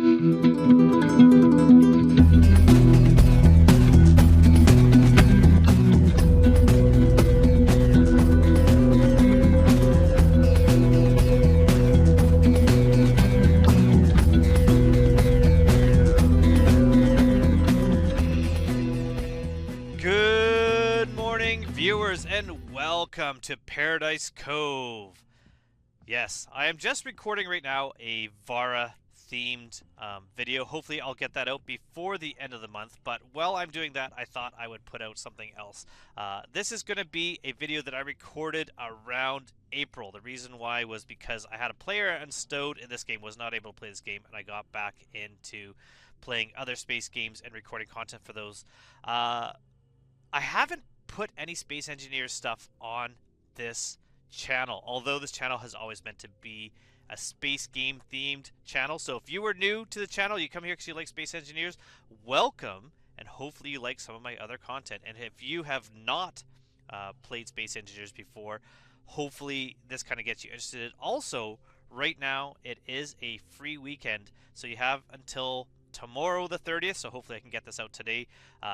Good morning, viewers, and welcome to Paradise Cove. Yes, I am just recording right now a Vara-themed video. Hopefully, I'll get that out before the end of the month, but while I'm doing that, I thought I would put out something else. This is going to be a video that I recorded around April. The reason why was because I had a player unstowed in this game, was not able to play this game, and I got back into playing other space games and recording content for those. I haven't put any Space Engineers stuff on this channel, although this channel has always meant to be a space game themed channel. So if you were new to the channel, you come here because you like Space Engineers, welcome, and hopefully you like some of my other content. And if you have not played Space Engineers before, hopefully this kind of gets you interested. Also, right now it is a free weekend, so you have until tomorrow the 30th, so hopefully I can get this out today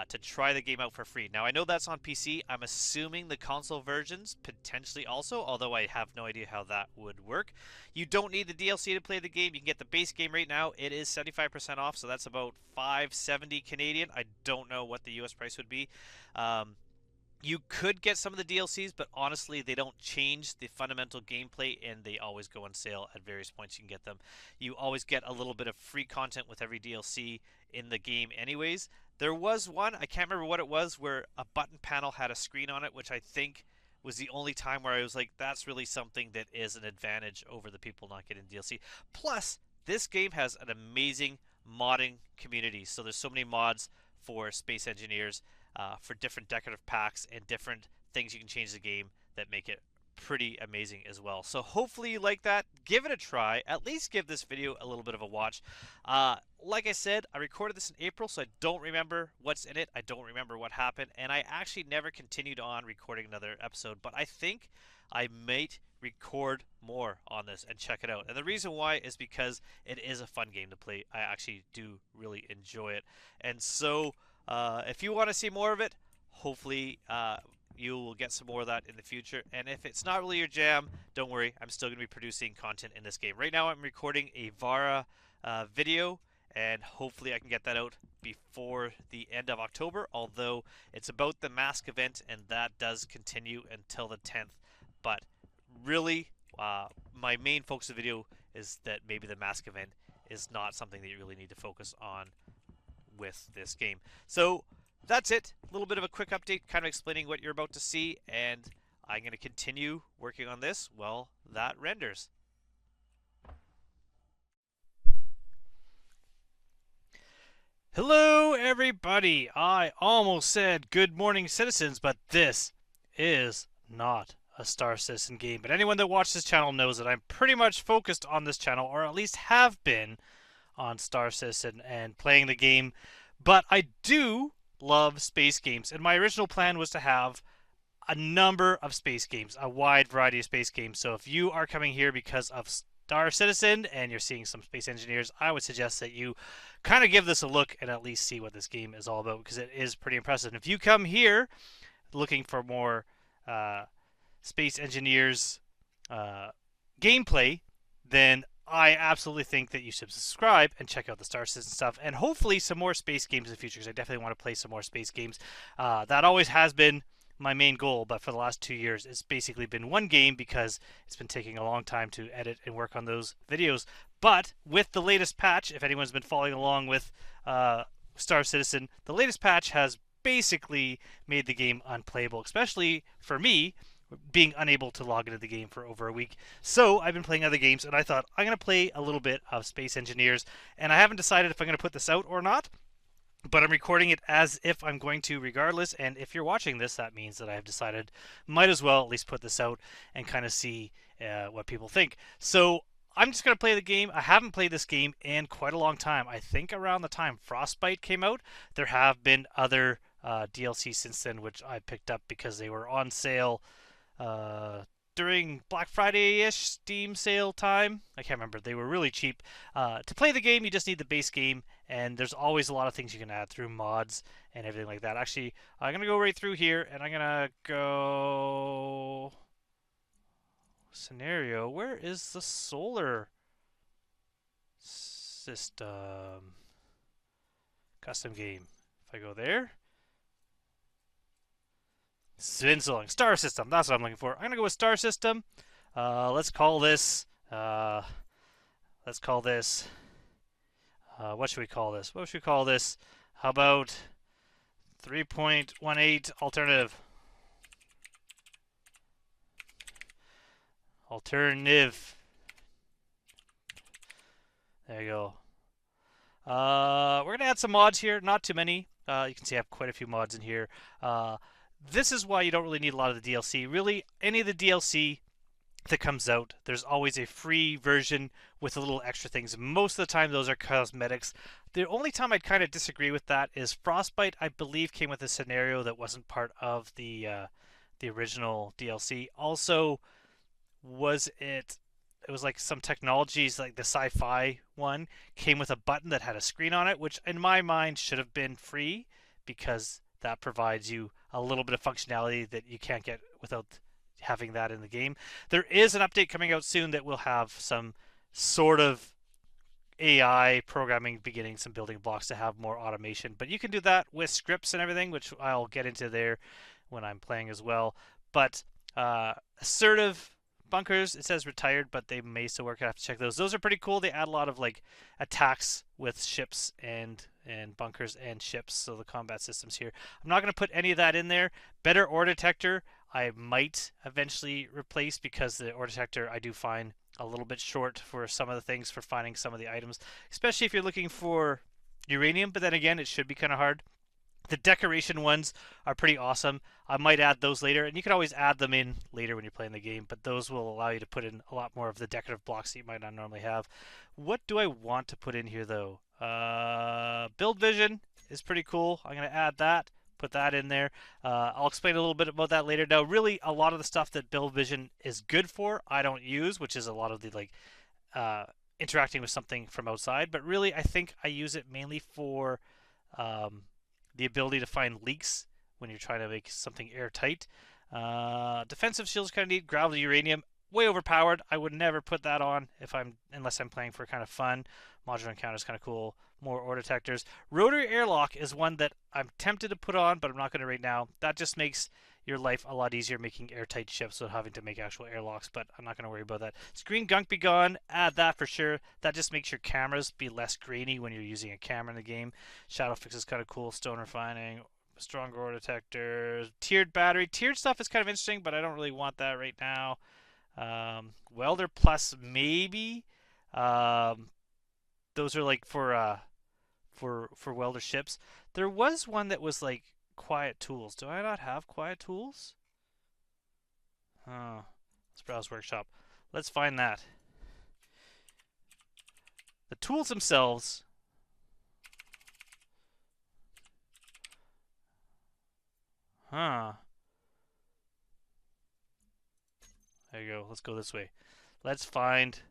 to try the game out for free. Now I know that's on PC. I'm assuming the console versions potentially also, although I have no idea how that would work. You don't need the DLC to play the game. You can get the base game right now. It is 75% off, so that's about $5.70 Canadian. I don't know what the US price would be. You could get some of the DLCs, but honestly, they don't change the fundamental gameplay, and they always go on sale at various points. You can get them. You always get a little bit of free content with every DLC in the game anyways. There was one, I can't remember what it was, where a button panel had a screen on it, which I think was the only time where I was like, that's really something that is an advantage over the people not getting DLC. Plus, this game has an amazing modding community. So there's so many mods for Space Engineers, for different decorative packs and different things you can change the game that make it pretty amazing as well. So hopefully you like that. Give it a try. At least give this video a little bit of a watch. Like I said, I recorded this in April, so I don't remember what's in it. I don't remember what happened, and I actually never continued on recording another episode, but I think I might record more on this and check it out. And the reason why is because it is a fun game to play. I actually do really enjoy it. And so if you want to see more of it, hopefully you will get some more of that in the future. And if it's not really your jam, don't worry. I'm still going to be producing content in this game. Right now I'm recording a Vara video, and hopefully I can get that out before the end of October, although it's about the mask event, and that does continue until the 10th. But really, my main focus of the video is that maybe the mask event is not something that you really need to focus on with this game. So that's it. A little bit of a quick update, kind of explaining what you're about to see, and I'm going to continue working on this while that renders. Hello everybody! I almost said good morning citizens, but this is not a Star Citizen game. But anyone that watches this channel knows that I'm pretty much focused on this channel, or at least have been, on Star Citizen and playing the game. But I do love space games, and my original plan was to have a number of space games, a wide variety of space games. So if you are coming here because of Star Citizen and you're seeing some Space Engineers, I would suggest that you kind of give this a look and at least see what this game is all about, because it is pretty impressive. And if you come here looking for more Space Engineers gameplay, then I absolutely think that you should subscribe and check out the Star Citizen stuff, and hopefully some more space games in the future, because I definitely want to play some more space games. That always has been my main goal, but for the last 2 years it's basically been one game, because it's been taking a long time to edit and work on those videos. But with the latest patch, if anyone's been following along with Star Citizen, the latest patch has basically made the game unplayable, especially for me, being unable to log into the game for over a week. So I've been playing other games, and I thought I'm going to play a little bit of Space Engineers, and I haven't decided if I'm going to put this out or not, but I'm recording it as if I'm going to regardless. And if you're watching this, that means that I've decided might as well at least put this out and kind of see what people think. So I'm just going to play the game. I haven't played this game in quite a long time. I think around the time Frostbite came out. There have been other DLC since then, which I picked up because they were on sale during Black Friday-ish Steam sale time. I can't remember. They were really cheap. To play the game, you just need the base game, and there's always a lot of things you can add through mods and everything like that. Actually, I'm going to go right through here, and I'm going to go... Scenario. Where is the solar system? Custom game. If I go there... Swinsling. Star system. That's what I'm looking for. I'm going to go with star system. Let's call this... what should we call this? What should we call this? How about 3.18 alternative? Alternative. There you go. We're going to add some mods here. Not too many. You can see I have quite a few mods in here. This is why you don't really need a lot of the DLC. Really, any of the DLC that comes out, there's always a free version with a little extra things. Most of the time, those are cosmetics. The only time I'd kind of disagree with that is Frostbite, I believe, came with a scenario that wasn't part of the original DLC. Also, it was like some technologies, like the sci-fi one, came with a button that had a screen on it, which in my mind should have been free because that provides you a little bit of functionality that you can't get without having that in the game. There is an update coming out soon that will have some sort of AI programming beginning, some building blocks to have more automation. But you can do that with scripts and everything, which I'll get into there when I'm playing as well. But assertive bunkers, it says retired, but they may still work. I have to check those. Those are pretty cool. They add a lot of like attacks with ships and bunkers and ships, so the combat systems here. I'm not going to put any of that in there. Better ore detector I might eventually replace because the ore detector I do find a little bit short for some of the things for finding some of the items, especially if you're looking for uranium, but then again it should be kind of hard. The decoration ones are pretty awesome. I might add those later, and you can always add them in later when you're playing the game, but those will allow you to put in a lot more of the decorative blocks that you might not normally have. What do I want to put in here, though? Build vision is pretty cool. I'm going to add that, put that in there. I'll explain a little bit about that later. Now, really, a lot of the stuff that build vision is good for, I don't use, which is a lot of the like interacting with something from outside, but really, I think I use it mainly for the ability to find leaks when you're trying to make something airtight. Defensive shields kind of neat. Gravity uranium, way overpowered. I would never put that on unless I'm playing for kind of fun. Modular encounter is kind of cool. More ore detectors. Rotary airlock is one that I'm tempted to put on, but I'm not going to right now. That just makes your life a lot easier making airtight ships without having to make actual airlocks, but I'm not going to worry about that. Screen gunk be gone. Add that for sure. That just makes your cameras be less grainy when you're using a camera in the game. Shadow fix is kind of cool. Stone refining. Stronger ore detectors. Tiered battery. Tiered stuff is kind of interesting, but I don't really want that right now. Welder plus maybe. Those are like for welder ships. There was one that was like quiet tools. Do I not have quiet tools? Let's browse workshop. Let's find that. The tools themselves. There you go. Let's go this way. Let's find.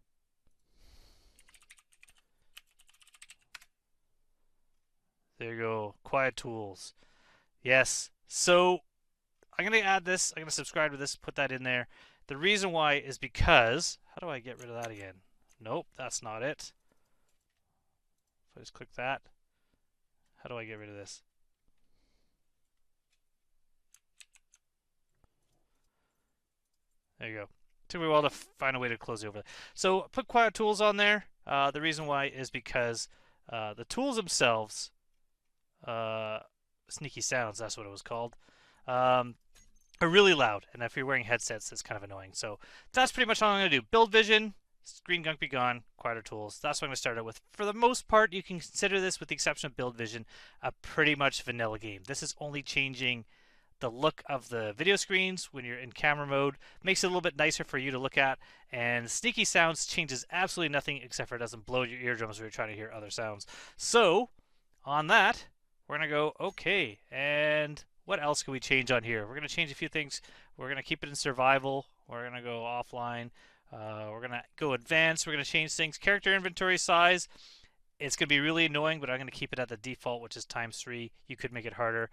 There you go. Quiet tools. Yes. So I'm going to add this. I'm going to subscribe to this, put that in there. The reason why is because... How do I get rid of that again? Nope, that's not it. If I just click that. How do I get rid of this? There you go. Took me a while to find a way to close it over. So put quiet tools on there. The reason why is because the tools themselves... sneaky sounds, that's what it was called, are really loud, and if you're wearing headsets it's kind of annoying. So that's pretty much all I'm going to do. Build vision, screen gunk be gone, quieter tools. That's what I'm going to start out with. For the most part, you can consider this, with the exception of build vision, a pretty much vanilla game. This is only changing the look of the video screens when you're in camera mode, makes it a little bit nicer for you to look at, and sneaky sounds changes absolutely nothing except for it doesn't blow your eardrums when you're trying to hear other sounds. So on that, we're going to go, okay, and what else can we change on here? We're going to change a few things. We're going to keep it in survival. We're going to go offline. We're going to go advanced. We're going to change things. Character inventory size. It's going to be really annoying, but I'm going to keep it at the default, which is ×3. You could make it harder.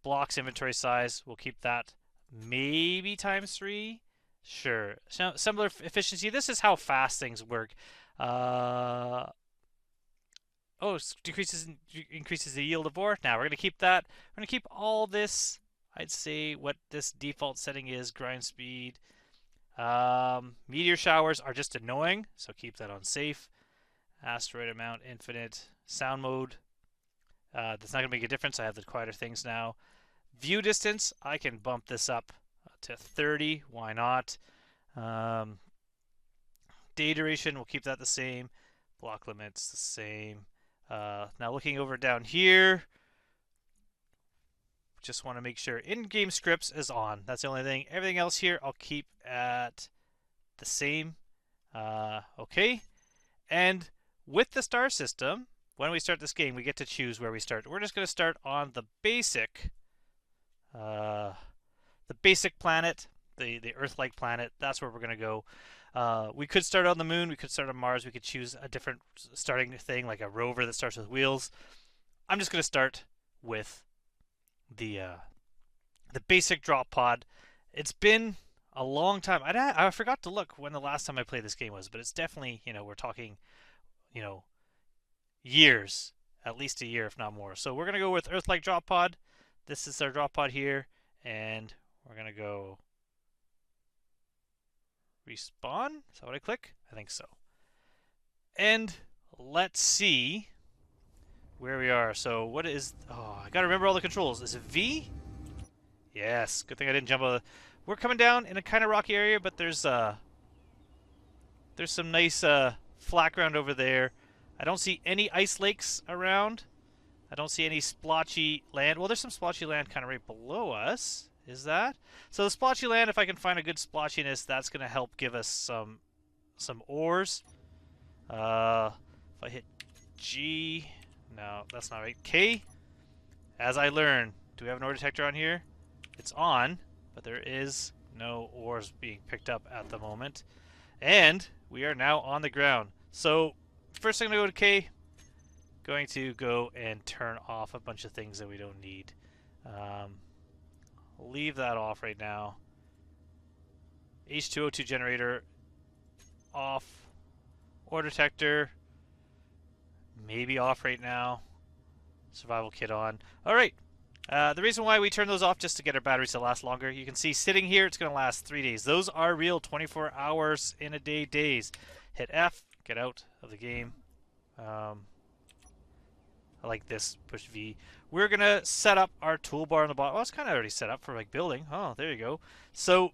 Blocks inventory size. We'll keep that maybe ×3. Sure. So, similar efficiency. This is how fast things work. Oh, increases the yield of ore. Now we're going to keep that. We're going to keep all this. I'd say what this default setting is, grind speed. Meteor showers are just annoying, so keep that on safe. Asteroid amount, infinite. Sound mode. That's not going to make a difference. I have the quieter things now. View distance, I can bump this up to 30. Why not? Day duration, we'll keep that the same. Block limits, the same. Now looking over down here, just want to make sure in-game scripts is on. That's the only thing. Everything else here I'll keep at the same. Okay. And with the star system, when we start this game, we get to choose where we start. We're just going to start on the basic planet, the Earth-like planet. That's where we're going to go. We could start on the moon. We could start on Mars. We could choose a different starting thing, like a rover that starts with wheels. I'm just going to start with the basic drop pod. It's been a long time. I forgot to look when the last time I played this game was, but it's definitely, we're talking, years, at least a year, if not more. So we're going to go with Earth-like drop pod. This is our drop pod here, and we're going to go respawn. Is that what I click? I think so. And let's see where we are. So what is... Oh, I got to remember all the controls. Is it V? Yes. Good thing I didn't jump. We're coming down in a kind of rocky area, but there's some nice flat ground over there. I don't see any ice lakes around. I don't see any splotchy land. Well, there's some splotchy land kind of right below us. Is that? So the splotchy land, if I can find a good splotchiness, that's going to help give us some ores. If I hit G... No, that's not right. K, as I learn. Do we have an ore detector on here? It's on, but there is no ores being picked up at the moment. And we are now on the ground. So first I'm going to go to K. Going to go and turn off a bunch of things that we don't need. Leave that off right now. H2O2 generator off. Ore detector maybe off right now. Survival kit on. Alright. The reason why we turn those off just to get our batteries to last longer. You can see sitting here it's going to last 3 days. Those are real 24 hours in a day days. Hit F. Get out of the game. I like this. Push V. We're going to set up our toolbar on the bottom. Oh, it's kind of already set up for like building. Oh, there you go. So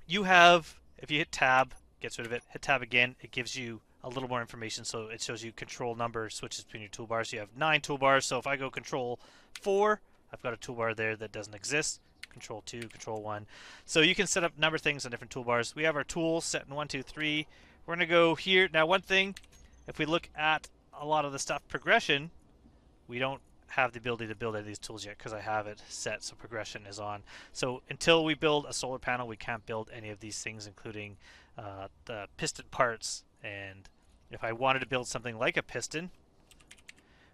you have, if you hit tab, gets rid of it. Hit tab again. It gives you a little more information. So it shows you control number switches between your toolbars. You have 9 toolbars. So if I go control 4, I've got a toolbar there that doesn't exist. Control 2, control 1. So you can set up number things on different toolbars. We have our tools set in 1, 2, 3. We're going to go here. Now, one thing, if we look at a lot of the stuff progression, we don't have the ability to build any of these tools yet because I have it set so progression is on. So until we build a solar panel, we can't build any of these things, including the piston parts. And if I wanted to build something like a piston,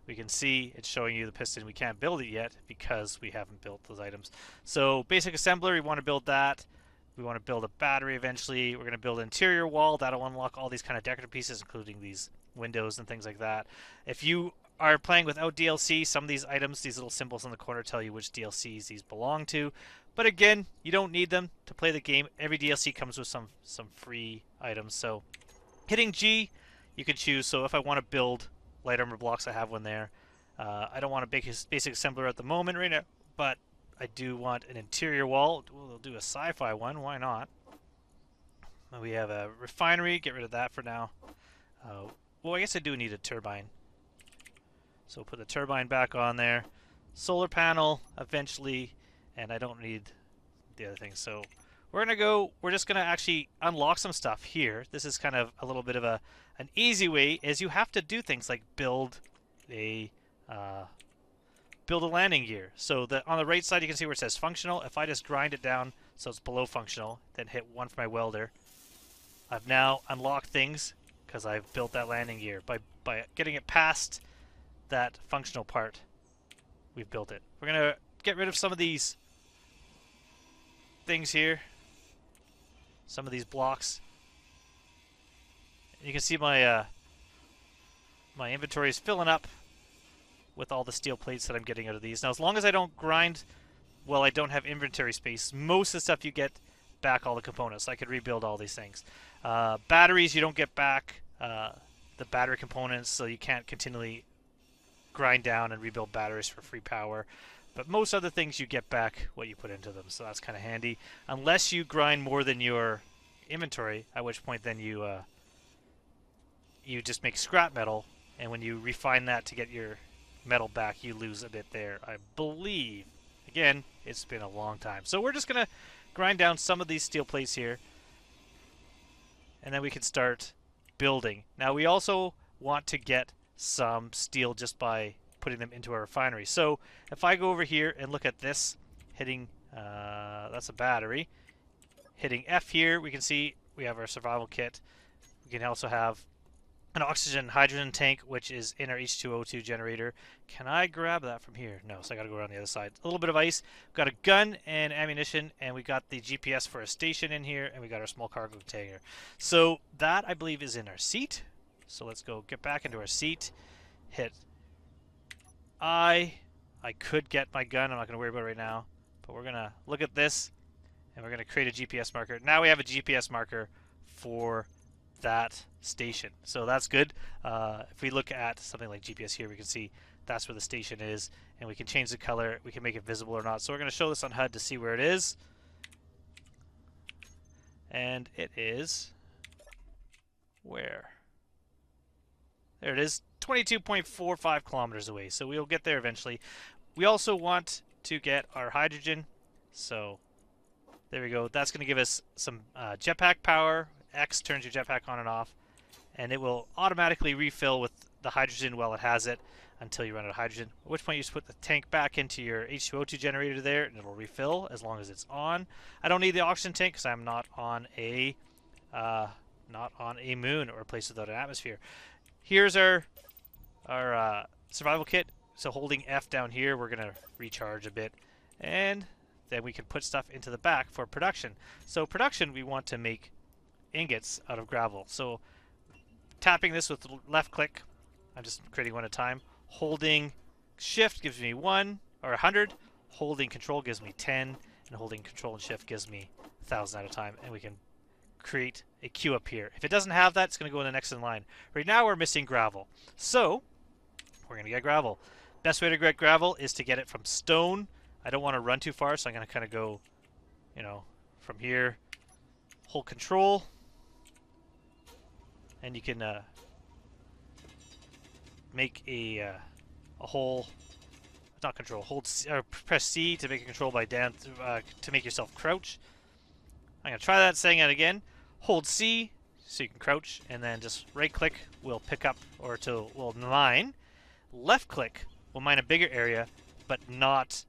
we can see it's showing you the piston. We can't build it yet because we haven't built those items. So basic assembler, we want to build that. We want to build a battery eventually. We're going to build an interior wall. That'll unlock all these kind of decorative pieces, including these windows and things like that. If you are playing without DLC, some of these items, these little symbols in the corner tell you which DLCs these belong to. But again, you don't need them to play the game. Every DLC comes with some free items. So hitting G, you can choose. So if I want to build light armor blocks, I have one there. I don't want a basic assembler at the moment right now, but I do want an interior wall. We'll do a sci-fi one. Why not? We have a refinery. Get rid of that for now. Well, I guess I do need a turbine. So put the turbine back on there. Solar panel eventually, and I don't need the other thing. So we're just gonna actually unlock some stuff here. This is kind of a little bit of an easy way, is you have to do things like build a build a landing gear. So that on the right side you can see where it says functional. If I just grind it down so it's below functional, then hit 1 for my welder, I've now unlocked things because I've built that landing gear. By getting it past that functional part, we've built it. We're going to get rid of some of these things here. Some of these blocks. You can see my my inventory is filling up with all the steel plates that I'm getting out of these. Now, as long as I don't grind, well, I don't have inventory space. Most of the stuff you get back all the components. I could rebuild all these things. Batteries, you don't get back the battery components, so you can't continually grind down and rebuild batteries for free power. But most other things you get back what you put into them, so that's kind of handy. Unless you grind more than your inventory, at which point then you just make scrap metal, and when you refine that to get your metal back, you lose a bit there, I believe. Again, it's been a long time. So we're just going to grind down some of these steel plates here, and then we can start building. Now, we also want to get some steel just by putting them into our refinery. So if I go over here and look at this, hitting, that's a battery, hitting F here, we can see we have our survival kit. We can also have an oxygen hydrogen tank, which is in our H2O2 generator. Can I grab that from here? No, so I gotta go around the other side. A little bit of ice. We've got a gun and ammunition, and we got the GPS for a station in here, and we got our small cargo container. So that, I believe, is in our seat. So let's go get back into our seat. Hit I could get my gun. I'm not gonna worry about it right now, but we're gonna look at this, and we're gonna create a GPS marker. Now we have a GPS marker for that station, so that's good. If we look at something like GPS here, we can see that's where the station is, and we can change the color. We can make it visible or not. So we're going to show this on HUD to see where it is, and it is where? There it is, 22.45 kilometers away. So we'll get there eventually. We also want to get our hydrogen, so there we go. That's going to give us some jetpack power. X turns your jetpack on and off, and it will automatically refill with the hydrogen while it has it until you run out of hydrogen, at which point you just put the tank back into your H2O2 generator there, and it'll refill as long as it's on. I don't need the oxygen tank because I'm not on a moon or a place without an atmosphere. Here's our survival kit. So holding F down here, we're gonna recharge a bit, and then we can put stuff into the back for production. So production, we want to make ingots out of gravel. So tapping this with left click, I'm just creating one at a time. Holding shift gives me 1 or 100. Holding control gives me 10, and holding control and shift gives me 1,000 at a time. And we can create a queue up here. If it doesn't have that, it's going to go in the next in line. Right now we're missing gravel, so we're going to get gravel. Best way to get gravel is to get it from stone. I don't want to run too far, so I'm going to kind of go, you know, from here. Hold control, and you can make a hole. Not control. Hold C, or press C to make a control by down to make yourself crouch. I'm gonna try that, saying it again. Hold C so you can crouch, and then just right click will pick up will mine. Left click will mine a bigger area, but not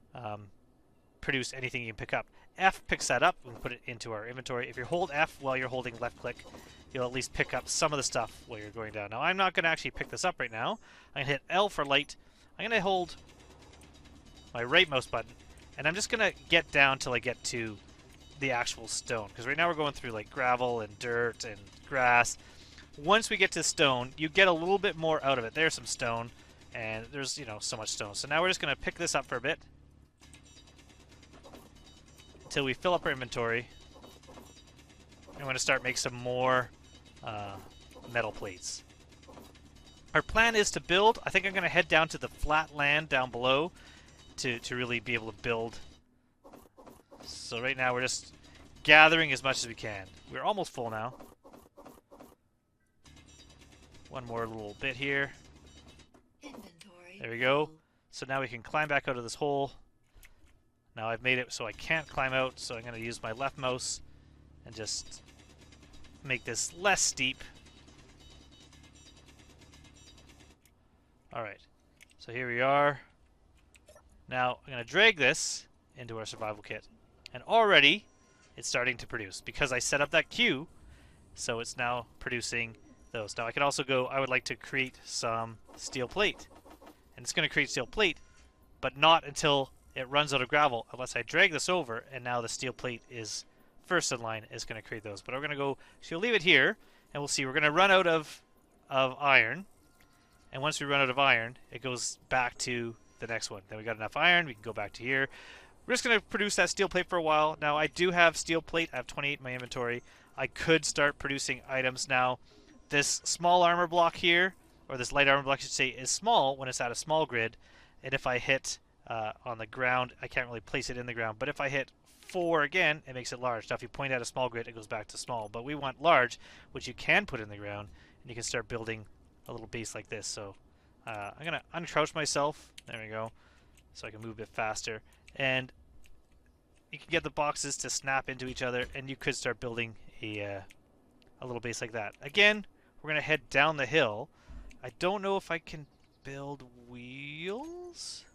produce anything you can pick up. F picks that up and put it into our inventory. If you hold F while you're holding left click, you'll at least pick up some of the stuff while you're going down. Now, I'm not going to actually pick this up right now. I'm going to hit L for light. I'm going to hold my right mouse button, and I'm just going to get down till I get to the actual stone. Because right now we're going through like gravel and dirt and grass. Once we get to stone, you get a little bit more out of it. There's some stone, and there's, you know, so much stone. So now we're just going to pick this up for a bit until we fill up our inventory. I'm going to start make some more metal plates. Our plan is to build. I think I'm going to head down to the flat land down below to really be able to build. So right now we're just gathering as much as we can. We're almost full now. One more little bit here. Inventory. There we go. So now we can climb back out of this hole. Now I've made it so I can't climb out, so I'm going to use my left mouse and just make this less steep. Alright, so here we are. Now I'm going to drag this into our survival kit. And already it's starting to produce because I set up that queue, so it's now producing those. Now I can also go, I would like to create some steel plate. And it's going to create steel plate, but not until it runs out of gravel, unless I drag this over, and now the steel plate is first in line, is going to create those. But we're going to go, so you'll leave it here, and we'll see. We're going to run out of iron, and once we run out of iron, it goes back to the next one. Then we got enough iron, we can go back to here. We're just going to produce that steel plate for a while. Now I do have steel plate, I have 28 in my inventory. I could start producing items now. This small armor block here, or this light armor block I should say, is small when it's at a small grid, and if I hit on the ground, I can't really place it in the ground, but if I hit 4 again, it makes it large. Now if you point at a small grid, it goes back to small, but we want large, which you can put in the ground, and you can start building a little base like this. So I'm going to uncrouch myself, there we go, so I can move a bit faster, and you can get the boxes to snap into each other, and you could start building a little base like that. Again, we're going to head down the hill. I don't know if I can build wheels.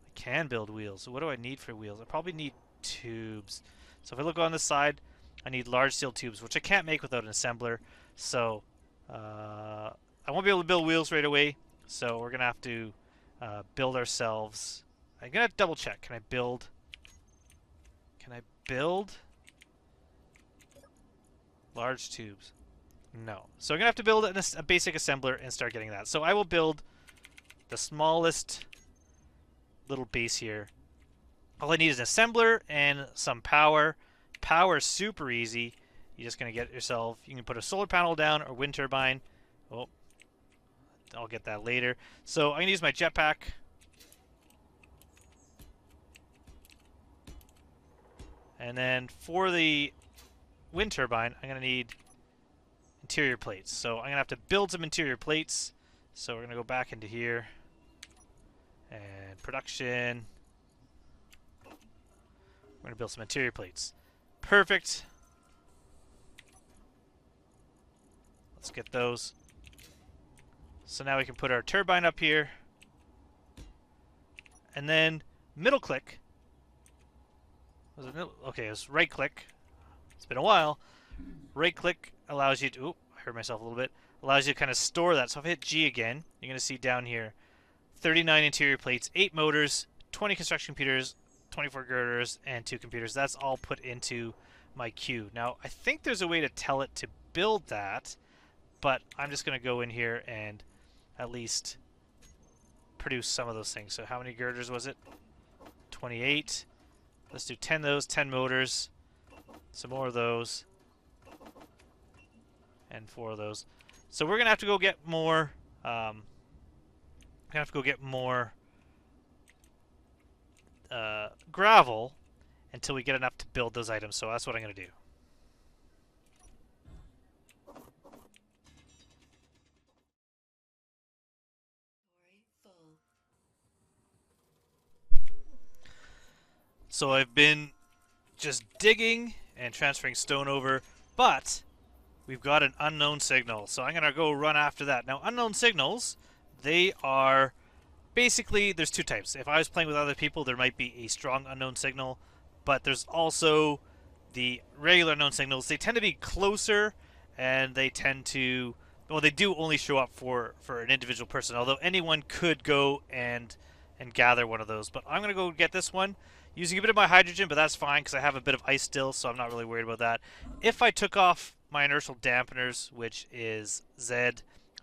I can build wheels. So what do I need for wheels? I probably need tubes. So if I look on the side, I need large steel tubes, which I can't make without an assembler. So I won't be able to build wheels right away. So we're going to have to build ourselves. I'm going to double check. Can I build large tubes? No. So I'm going to have to build a basic assembler and start getting that. So I will build the smallest little base here. All I need is an assembler and some power. Power is super easy. You're just going to get yourself, you can put a solar panel down or wind turbine. Oh, I'll get that later. So I'm going to use my jetpack. And then for the wind turbine, I'm going to need interior plates. So I'm going to have to build some interior plates. So we're going to go back into here. And production. We're going to build some interior plates. Perfect. Let's get those. So now we can put our turbine up here. And then middle click. Was it middle? Okay, it was right click. It's been a while. Right click allows you to, oop, I heard myself a little bit, allows you to kind of store that. So if I hit G again, you're going to see down here 39 interior plates, 8 motors, 20 construction computers, 24 girders, and 2 computers. That's all put into my queue. Now, I think there's a way to tell it to build that, but I'm just going to go in here and at least produce some of those things. So how many girders was it? 28. Let's do 10 of those, 10 motors, some more of those, and 4 of those. So we're going to have to go get more, gravel until we get enough to build those items. So that's what I'm going to do. So I've been just digging and transferring stone over, but we've got an unknown signal. So I'm going to go run after that. Now, unknown signals, they are basically, there's 2 types. If I was playing with other people, there might be a strong unknown signal, but there's also the regular unknown signals. They tend to be closer, and they tend to, well, they do only show up for an individual person, although anyone could go and gather one of those. But I'm going to go get this one using a bit of my hydrogen, but that's fine because I have a bit of ice still, so I'm not really worried about that. If I took off my inertial dampeners, which is Z,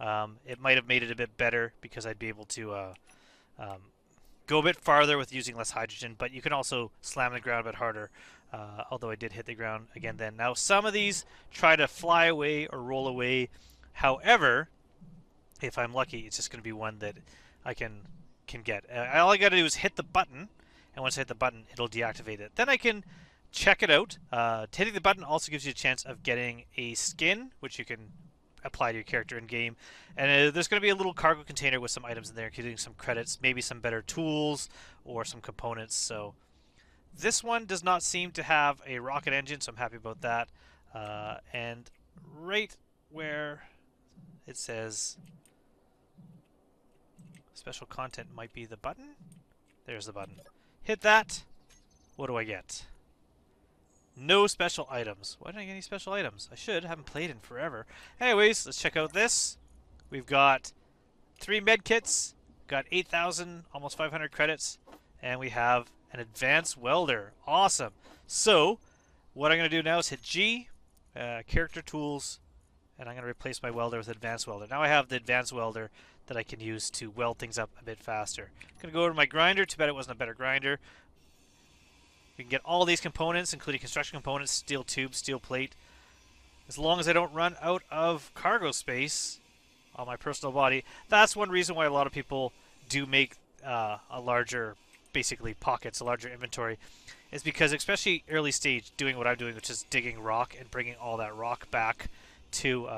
it might have made it a bit better because I'd be able to go a bit farther with using less hydrogen, but you can also slam the ground a bit harder, although I did hit the ground again then. Now, some of these try to fly away or roll away. However, if I'm lucky, it's just going to be one that I can get. All I got to do is hit the button, and once I hit the button, it'll deactivate it. Then I can check it out. Hitting the button also gives you a chance of getting a skin, which you can apply to your character in game. And there's going to be a little cargo container with some items in there, including some credits, maybe some better tools or some components. So this one does not seem to have a rocket engine, so I'm happy about that. And right where it says special content might be the button. There's the button. Hit that. What do I get? No special items. Why didn't I get any special items? I should. I haven't played in forever. Anyways, let's check out this. We've got 3 med kits, got 8,000, almost 500 credits, and we have an advanced welder. Awesome. So, what I'm going to do now is hit G, character tools, and I'm going to replace my welder with advanced welder. Now I have the advanced welder that I can use to weld things up a bit faster. I'm going to go over to my grinder. Too bad it wasn't a better grinder. We can get all these components, including construction components, steel tube, steel plate. As long as I don't run out of cargo space on my personal body. That's one reason why a lot of people do make a larger, basically pockets, a larger inventory, is because especially early stage, doing what I'm doing, which is digging rock and bringing all that rock back to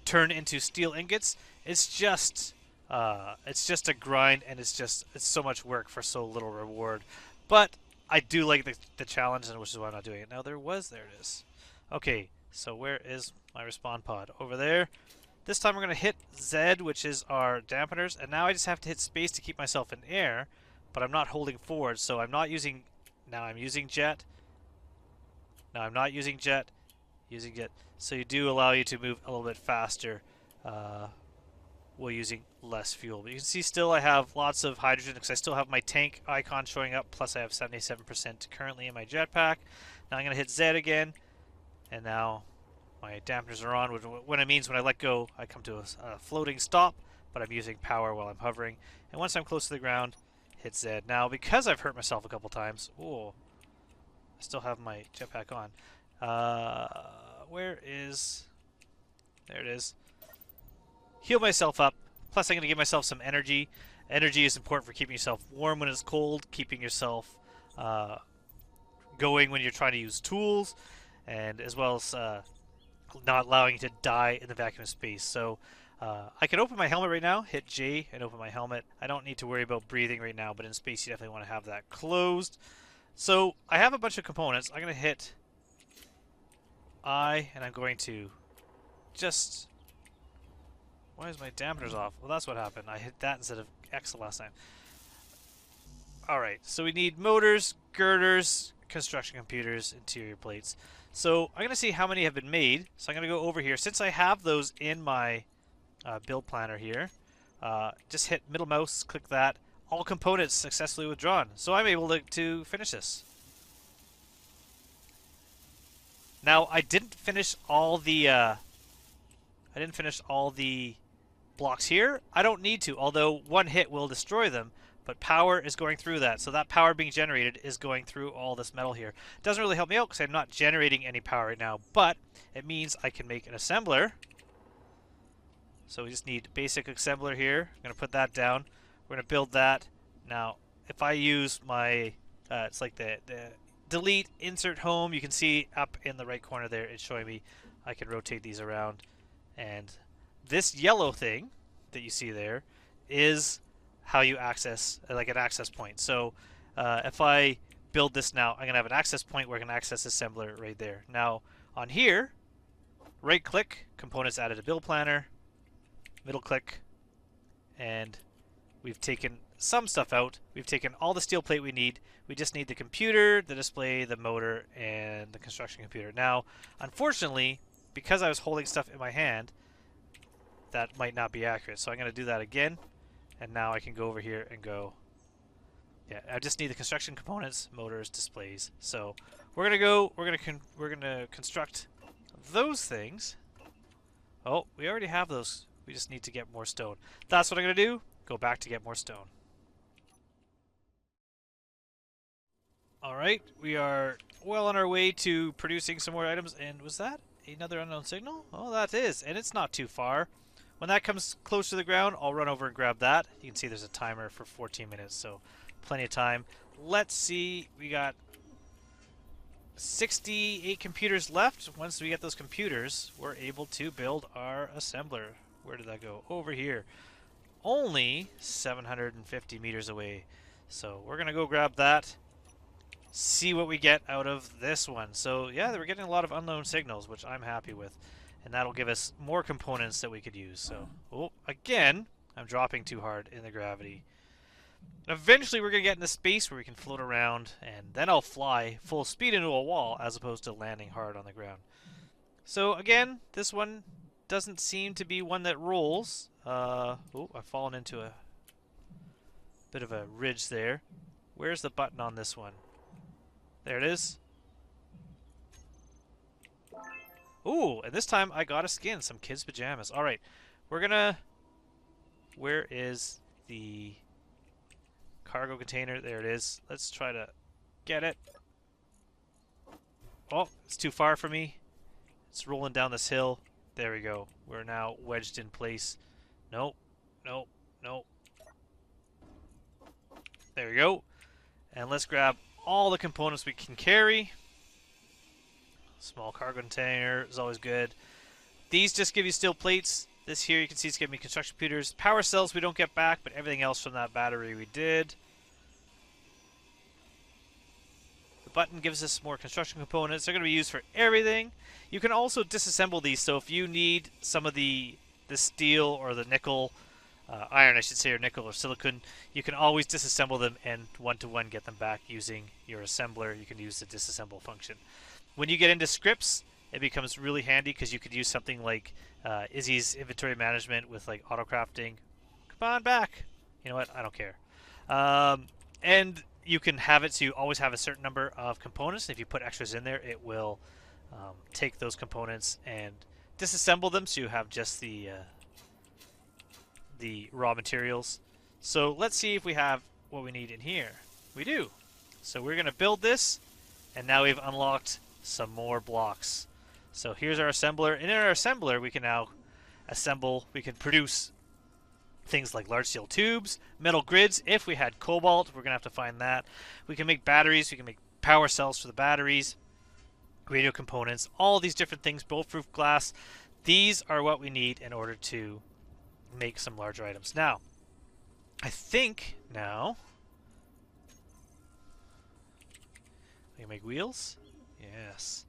turn into steel ingots, it's just a grind, and it's so much work for so little reward. But I do like the challenge, and which is why I'm not doing it. Now there it is. Okay, so where is my respawn pod? Over there. This time we're going to hit Z, which is our dampeners, and now I just have to hit space to keep myself in air, but I'm not holding forward, so I'm not using... Now I'm using jet. Now I'm not using jet. Using jet. So you do allow you to move a little bit faster while using less fuel. But you can see still I have lots of hydrogen because I still have my tank icon showing up, plus I have 77% currently in my jetpack. Now I'm going to hit Z again, and now my dampeners are on, which when it means when I let go, I come to a floating stop, but I'm using power while I'm hovering. And once I'm close to the ground, hit Z. Now, because I've hurt myself a couple times, I still have my jetpack on. Where is... There it is. Heal myself up. Plus, I'm going to give myself some energy. Energy is important for keeping yourself warm when it's cold, keeping yourself going when you're trying to use tools, and as well as not allowing you to die in the vacuum of space. So I can open my helmet right now, hit J and open my helmet. I don't need to worry about breathing right now, but in space you definitely want to have that closed. So I have a bunch of components. I'm going to hit I, and I'm going to just... Why is my dampeners off? Well, that's what happened. I hit that instead of X the last time. Alright, so we need motors, girders, construction computers, interior plates. So I'm going to see how many have been made. So I'm going to go over here. Since I have those in my build planner here, just hit middle mouse, click that. All components successfully withdrawn. So I'm able to finish this. Now, I didn't finish all the blocks here. I don't need to, although one hit will destroy them, but power is going through that. So that power being generated is going through all this metal here. Doesn't really help me out because I'm not generating any power right now, but it means I can make an assembler. So we just need basic assembler here. I'm going to put that down. We're going to build that. Now, if I use my, it's like the delete, insert home, you can see up in the right corner there, it's showing me I can rotate these around. And this yellow thing that you see there is how you access, like an access point. So if I build this now, I'm going to have an access point where I can access assembler right there. Now on here, right click, components added to build planner, middle click, and we've taken some stuff out. We've taken all the steel plate we need. We just need the computer, the display, the motor, and the construction computer. Now, unfortunately, because I was holding stuff in my hand, that might not be accurate. So I'm going to do that again. And now I can go over here and go, yeah, I just need the construction components, motors, displays. So we're gonna go, we're gonna construct those things. Oh, we already have those. We just need to get more stone. That's what I'm gonna do. Go back to get more stone. All right, we are well on our way to producing some more items. And was that another unknown signal? Oh, that is, and it's not too far. When that comes close to the ground, I'll run over and grab that. You can see there's a timer for 14 minutes, so plenty of time. Let's see, we got 68 computers left. Once we get those computers, we're able to build our assembler. Where did that go? Over here. Only 750 meters away. So we're going to go grab that, see what we get out of this one. So yeah, we're getting a lot of unknown signals, which I'm happy with. And that'll give us more components that we could use. So, oh, again, I'm dropping too hard in the gravity. Eventually we're going to get into space where we can float around, and then I'll fly full speed into a wall as opposed to landing hard on the ground. So again, this one doesn't seem to be one that rolls. Oh, I've fallen into a bit of a ridge there. Where's the button on this one? There it is. Ooh, and this time I got a skin, some kids' pajamas. Alright, we're gonna... Where is the cargo container? There it is. Let's try to get it. Oh, it's too far for me. It's rolling down this hill. There we go. We're now wedged in place. Nope. Nope. Nope. There we go. And let's grab all the components we can carry. Small cargo container is always good. These just give you steel plates. This here you can see it's giving me construction computers. Power cells we don't get back, but everything else from that battery we did. The button gives us more construction components. They're going to be used for everything. You can also disassemble these, so if you need some of the steel or the nickel, iron I should say, or nickel or silicon, you can always disassemble them and one-to-one get them back using your assembler. You can use the disassemble function. When you get into scripts, it becomes really handy because you could use something like Izzy's inventory management with like auto crafting. Come on back. You know what? I don't care. And you can have it so you always have a certain number of components. If you put extras in there, it will take those components and disassemble them so you have just the raw materials. So let's see if we have what we need in here. We do. So we're going to build this, and now we've unlocked some more blocks. So here's our assembler, and in our assembler we can now assemble, we can produce things like large steel tubes, metal grids. If we had cobalt, we're gonna have to find that. We can make batteries, we can make power cells for the batteries, radio components, all these different things, bulletproof glass. These are what we need in order to make some larger items. Now, I think now we can make wheels. Yes.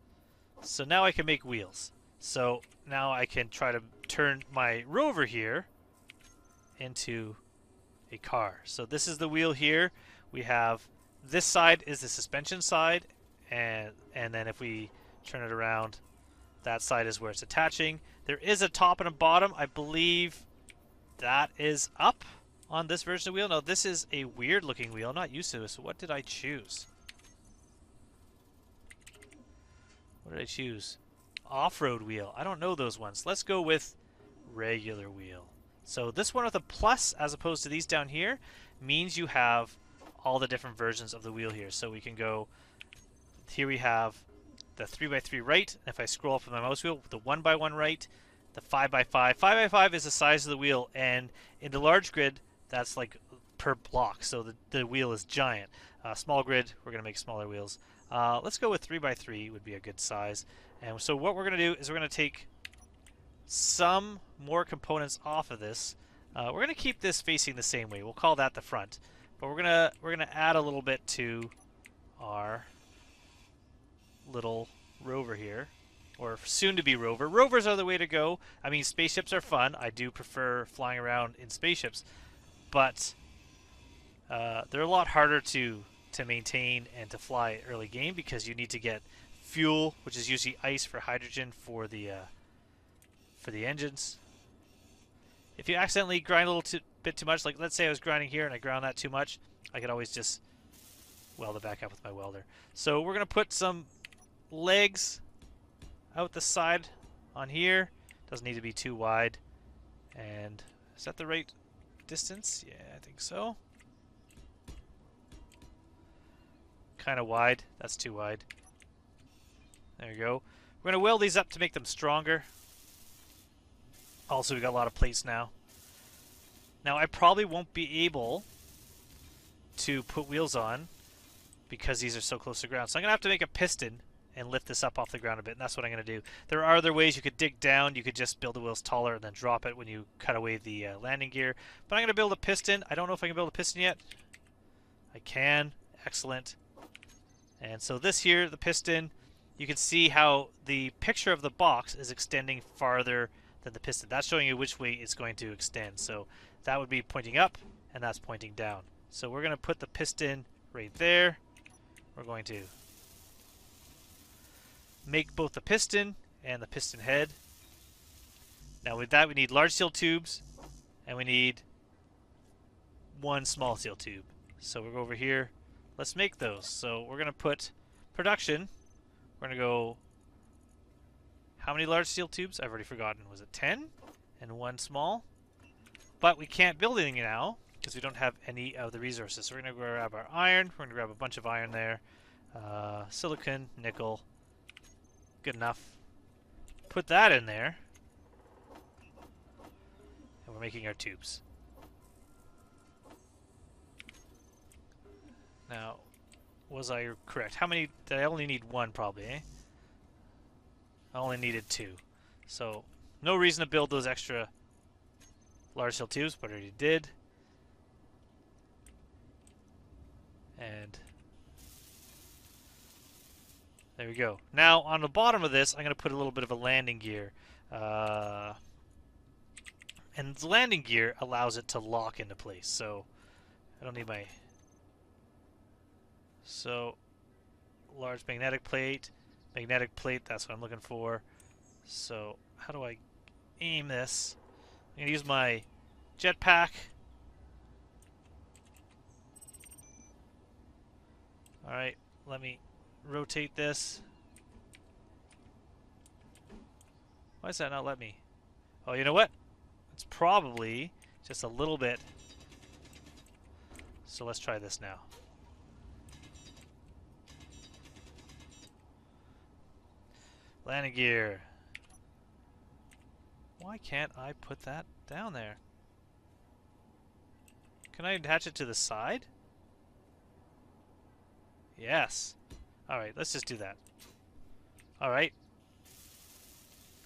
So now I can make wheels. So now I can try to turn my rover here into a car. So this is the wheel here. We have this side is the suspension side, and then if we turn it around, that side is where it's attaching. There is a top and a bottom. I believe that is up on this version of the wheel. Now this is a weird looking wheel. I'm not used to this. So what did I choose? What did I choose? Off-road wheel. I don't know those ones. Let's go with regular wheel. So this one with a plus as opposed to these down here means you have all the different versions of the wheel here. So we can go, here we have the 3x3 right. And if I scroll up with my mouse wheel, the 1x1 right, the 5x5. 5x5 is the size of the wheel, and in the large grid, that's like per block. So the wheel is giant. Small grid, we're going to make smaller wheels. Let's go with 3x3 would be a good size. And so what we're going to do is we're going to take some more components off of this. We're going to keep this facing the same way. We'll call that the front. But we're gonna add a little bit to our little rover here, or soon to be rover. Rovers are the way to go. I mean, spaceships are fun. I do prefer flying around in spaceships, but they're a lot harder to maintain and to fly early game because you need to get fuel, which is usually ice, for hydrogen for the engines. If you accidentally grind a little bit too much, like let's say I was grinding here and I ground that too much, I could always just weld it back up with my welder. So we're going to put some legs out the side on here. Doesn't need to be too wide. And is that the right distance? Yeah, I think so. Kind of wide. That's too wide. There you go. We're going to weld these up to make them stronger. Also, we got a lot of plates now. Now, I probably won't be able to put wheels on because these are so close to the ground. So I'm going to have to make a piston and lift this up off the ground a bit, and that's what I'm going to do. There are other ways you could dig down. You could just build the wheels taller and then drop it when you cut away the landing gear. But I'm going to build a piston. I don't know if I can build a piston yet. I can. Excellent. And so this here, the piston, you can see how the picture of the box is extending farther than the piston. That's showing you which way it's going to extend. So that would be pointing up, and that's pointing down. So we're going to put the piston right there. We're going to make both the piston and the piston head. Now with that we need large steel tubes, and we need one small steel tube. So we'll go over here. Let's make those. So we're going to put production. We're going to go, how many large steel tubes? I've already forgotten. Was it 10? And one small? But we can't build anything now because we don't have any of the resources. So we're going to grab our iron. We're going to grab a bunch of iron there. Silicon, nickel. Good enough. Put that in there. And we're making our tubes. Now, was I correct? How many? Did I only need one probably, eh? I only needed 2. So, no reason to build those extra large steel tubes, but I already did. And there we go. Now, on the bottom of this, I'm going to put a little bit of a landing gear. And the landing gear allows it to lock into place. So, I don't need my... So, large magnetic plate, that's what I'm looking for. So, how do I aim this? I'm going to use my jetpack. Alright, let me rotate this. Why does that not let me? Oh, you know what? It's probably just a little bit. So let's try this now. Landing gear. Why can't I put that down there? Can I attach it to the side? Yes. Alright, let's just do that. Alright.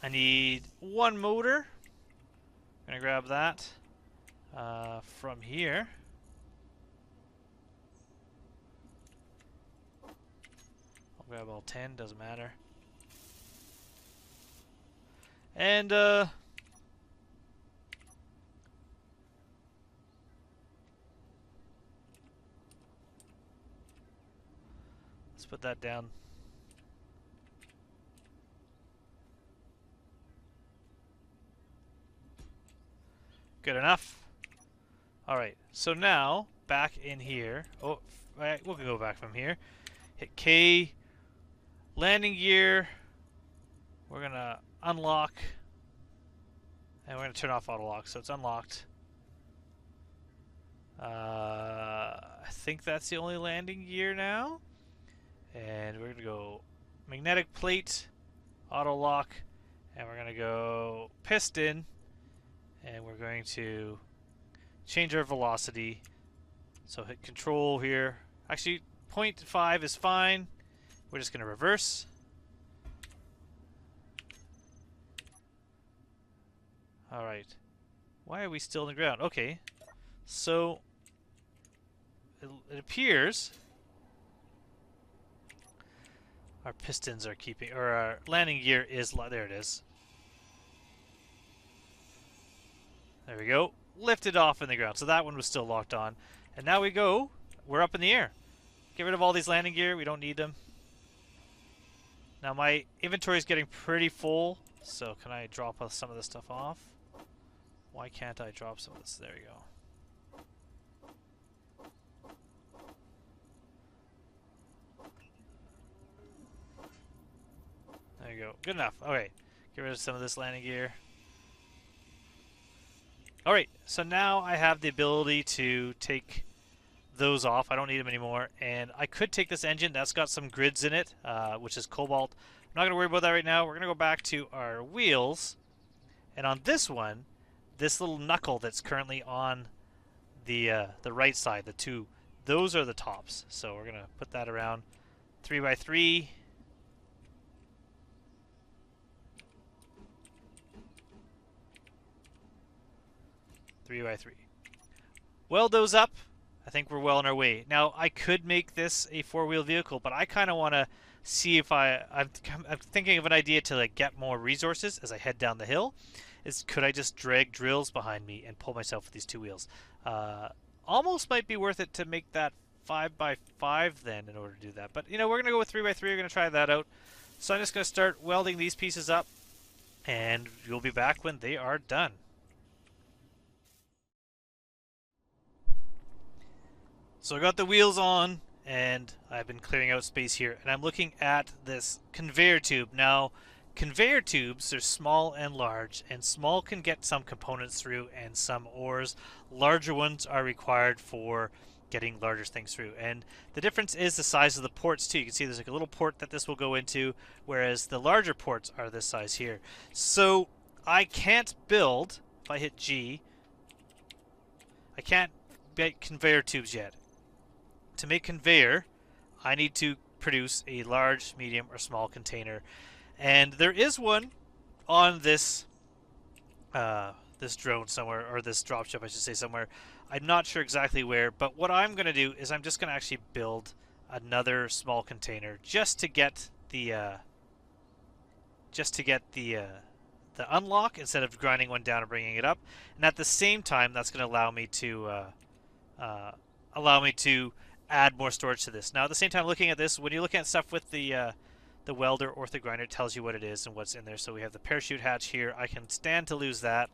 I need one motor. I'm gonna grab that from here. I'll grab all 10, doesn't matter. And let's put that down. Good enough. Alright, so now back in here. Oh, right, we'll go back from here. Hit K, landing gear. We're gonna unlock, and we're going to turn off auto lock, so it's unlocked. I think that's the only landing gear now. And we're going to go magnetic plate, auto lock, and we're going to go piston, and we're going to change our velocity. So hit control here. Actually, 0.5 is fine. We're just going to reverse. Alright. Why are we still in the ground? Okay. So, it appears our pistons are keeping, or our landing gear is, there it is. There we go. Lifted off in the ground. So that one was still locked on. And now we're up in the air. Get rid of all these landing gear. We don't need them. Now my inventory is getting pretty full. So can I drop some of this stuff off? Why can't I drop some of this? There we go. There you go. Good enough. Alright. Get rid of some of this landing gear. Alright. So now I have the ability to take those off. I don't need them anymore. And I could take this engine. That's got some grids in it, which is cobalt. I'm not going to worry about that right now. We're going to go back to our wheels. And on this one, this little knuckle that's currently on the right side, the two, those are the tops. So we're gonna put that around 3x3. Weld those up. I think we're well on our way. Now I could make this a 4-wheel vehicle, but I kind of want to see if I'm thinking of an idea to like get more resources as I head down the hill. is could I just drag drills behind me and pull myself with these two wheels? Almost might be worth it to make that 5x5 then in order to do that. But, you know, we're going to go with 3x3. We're going to try that out. So I'm just going to start welding these pieces up, and you'll be back when they are done. So I got the wheels on, and I've been clearing out space here, and I'm looking at this conveyor tube. Now, conveyor tubes are small and large, and small can get some components through and some ores. Larger ones are required for getting larger things through, and the difference is the size of the ports too. You can see there's like a little port that this will go into, whereas the larger ports are this size here. So I can't build, if I hit G, I can't make conveyor tubes yet. To make conveyor, I need to produce a large, medium, or small container. And there is one on this this drone somewhere, or this dropship I should say somewhere. I'm not sure exactly where, but what I'm going to do is I'm just going to actually build another small container just to get the unlock instead of grinding one down and bringing it up. And at the same time, that's going to allow me to add more storage to this. Now, at the same time, looking at this, when you're looking at stuff with the welder or the grinder, it tells you what it is and what's in there. So we have the parachute hatch here. I can stand to lose that.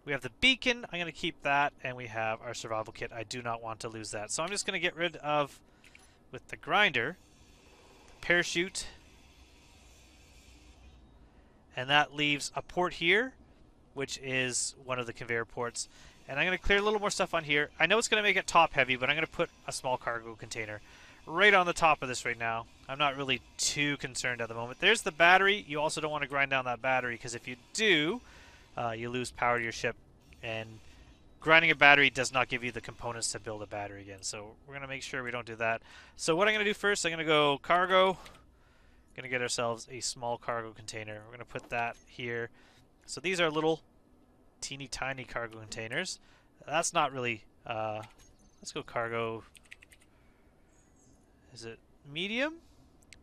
We have the beacon. I'm going to keep that. And we have our survival kit. I do not want to lose that. So I'm just going to get rid of, with the grinder, the parachute. And that leaves a port here, which is one of the conveyor ports. And I'm going to clear a little more stuff on here. I know it's going to make it top heavy, but I'm going to put a small cargo container right on the top of this right now. I'm not really too concerned at the moment. There's the battery. You also don't want to grind down that battery, because if you do, you lose power to your ship. And grinding a battery does not give you the components to build a battery again. So we're going to make sure we don't do that. So what I'm going to do first, I'm going to go cargo. Going to get ourselves a small cargo container. We're going to put that here. So these are little teeny tiny cargo containers. That's not really let's go cargo. Is it medium?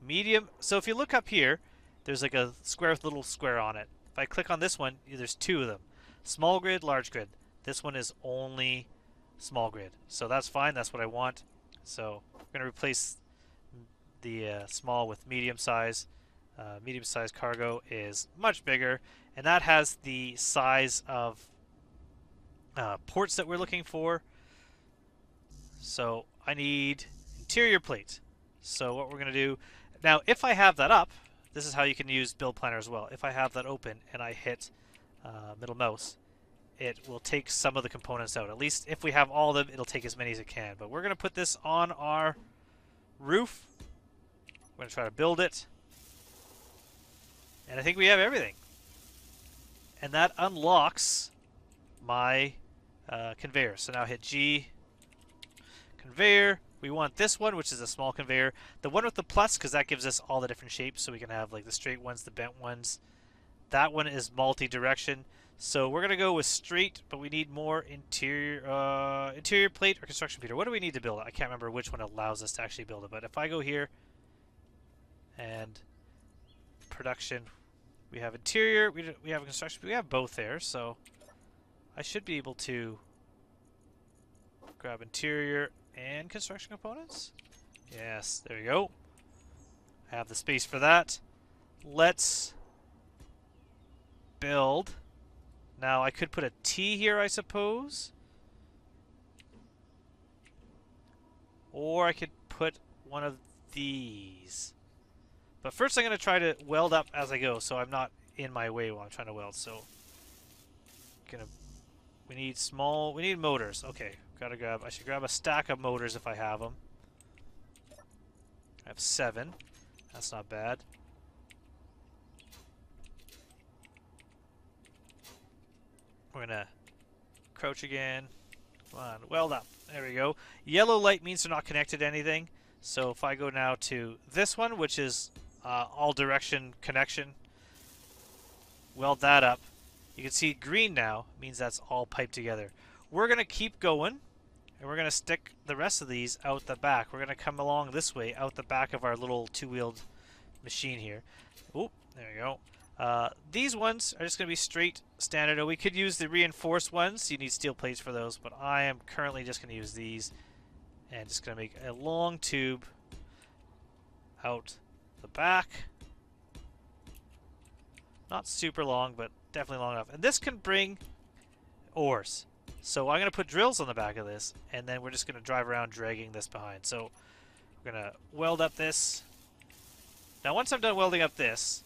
Medium. So if you look up here, there's like a square with a little square on it. If I click on this one, there's two of them. Small grid, large grid. This one is only small grid. So that's fine. That's what I want. So we're going to replace the small with medium size. Medium size cargo is much bigger, and that has the size of ports that we're looking for. So I need interior plate. So what we're going to do now, if I have that up, this is how you can use Build Planner as well. If I have that open and I hit middle mouse, it will take some of the components out. At least if we have all of them, it'll take as many as it can. But we're going to put this on our roof. We're going to try to build it. And I think we have everything. And that unlocks my conveyor. So now hit G, conveyor. We want this one, which is a small conveyor. The one with the plus, because that gives us all the different shapes. So we can have like the straight ones, the bent ones. That one is multi-direction. So we're going to go with straight, but we need more interior plate or construction feeder. What do we need to build it? I can't remember which one allows us to actually build it. But if I go here and production, we have interior, we have construction, we have both there. So I should be able to grab interior and construction components. Yes, there we go. I have the space for that. Let's build. Now I could put a T here, I suppose. Or I could put one of these. But first I'm going to try to weld up as I go, so I'm not in my way while I'm trying to weld. So we need motors. Okay, I should grab a stack of motors if I have them. I have 7. That's not bad. We're going to crouch again. Come on, weld up. There we go. Yellow light means they're not connected to anything. So if I go now to this one, which is all direction connection, weld that up. You can see green now means that's all piped together. We're going to keep going, and we're going to stick the rest of these out the back. We're going to come along this way out the back of our little two-wheeled machine here. Oh, there we go. These ones are just going to be straight standard. We could use the reinforced ones. You need steel plates for those, but I am currently just going to use these and just going to make a long tube out the back. Not super long, but definitely long enough. And this can bring ores. So I'm going to put drills on the back of this, and then we're just going to drive around dragging this behind. So we're going to weld up this. Now once I'm done welding up this,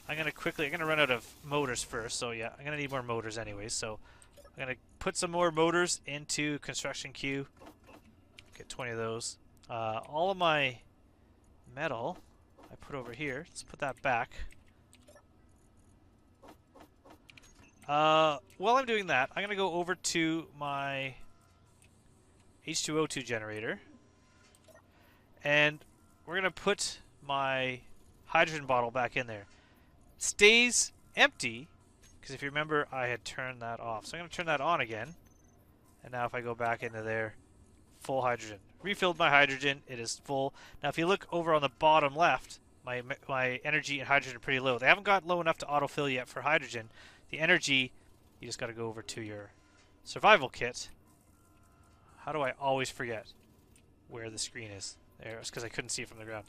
I'm going to run out of motors first. So yeah, I'm going to need more motors anyways. So I'm going to put some more motors into construction queue. Get 20 of those. All of my metal I put over here. Let's put that back. While I'm doing that, I'm going to go over to my H2O2 generator. And we're going to put my hydrogen bottle back in there. It stays empty, because if you remember, I had turned that off. So I'm going to turn that on again. And now if I go back into there, full hydrogen. Refilled my hydrogen. It is full. Now if you look over on the bottom left, my energy and hydrogen are pretty low. They haven't got low enough to autofill yet for hydrogen. The energy, you just got to go over to your survival kit. How do I always forget where the screen is? There, it's because I couldn't see it from the ground.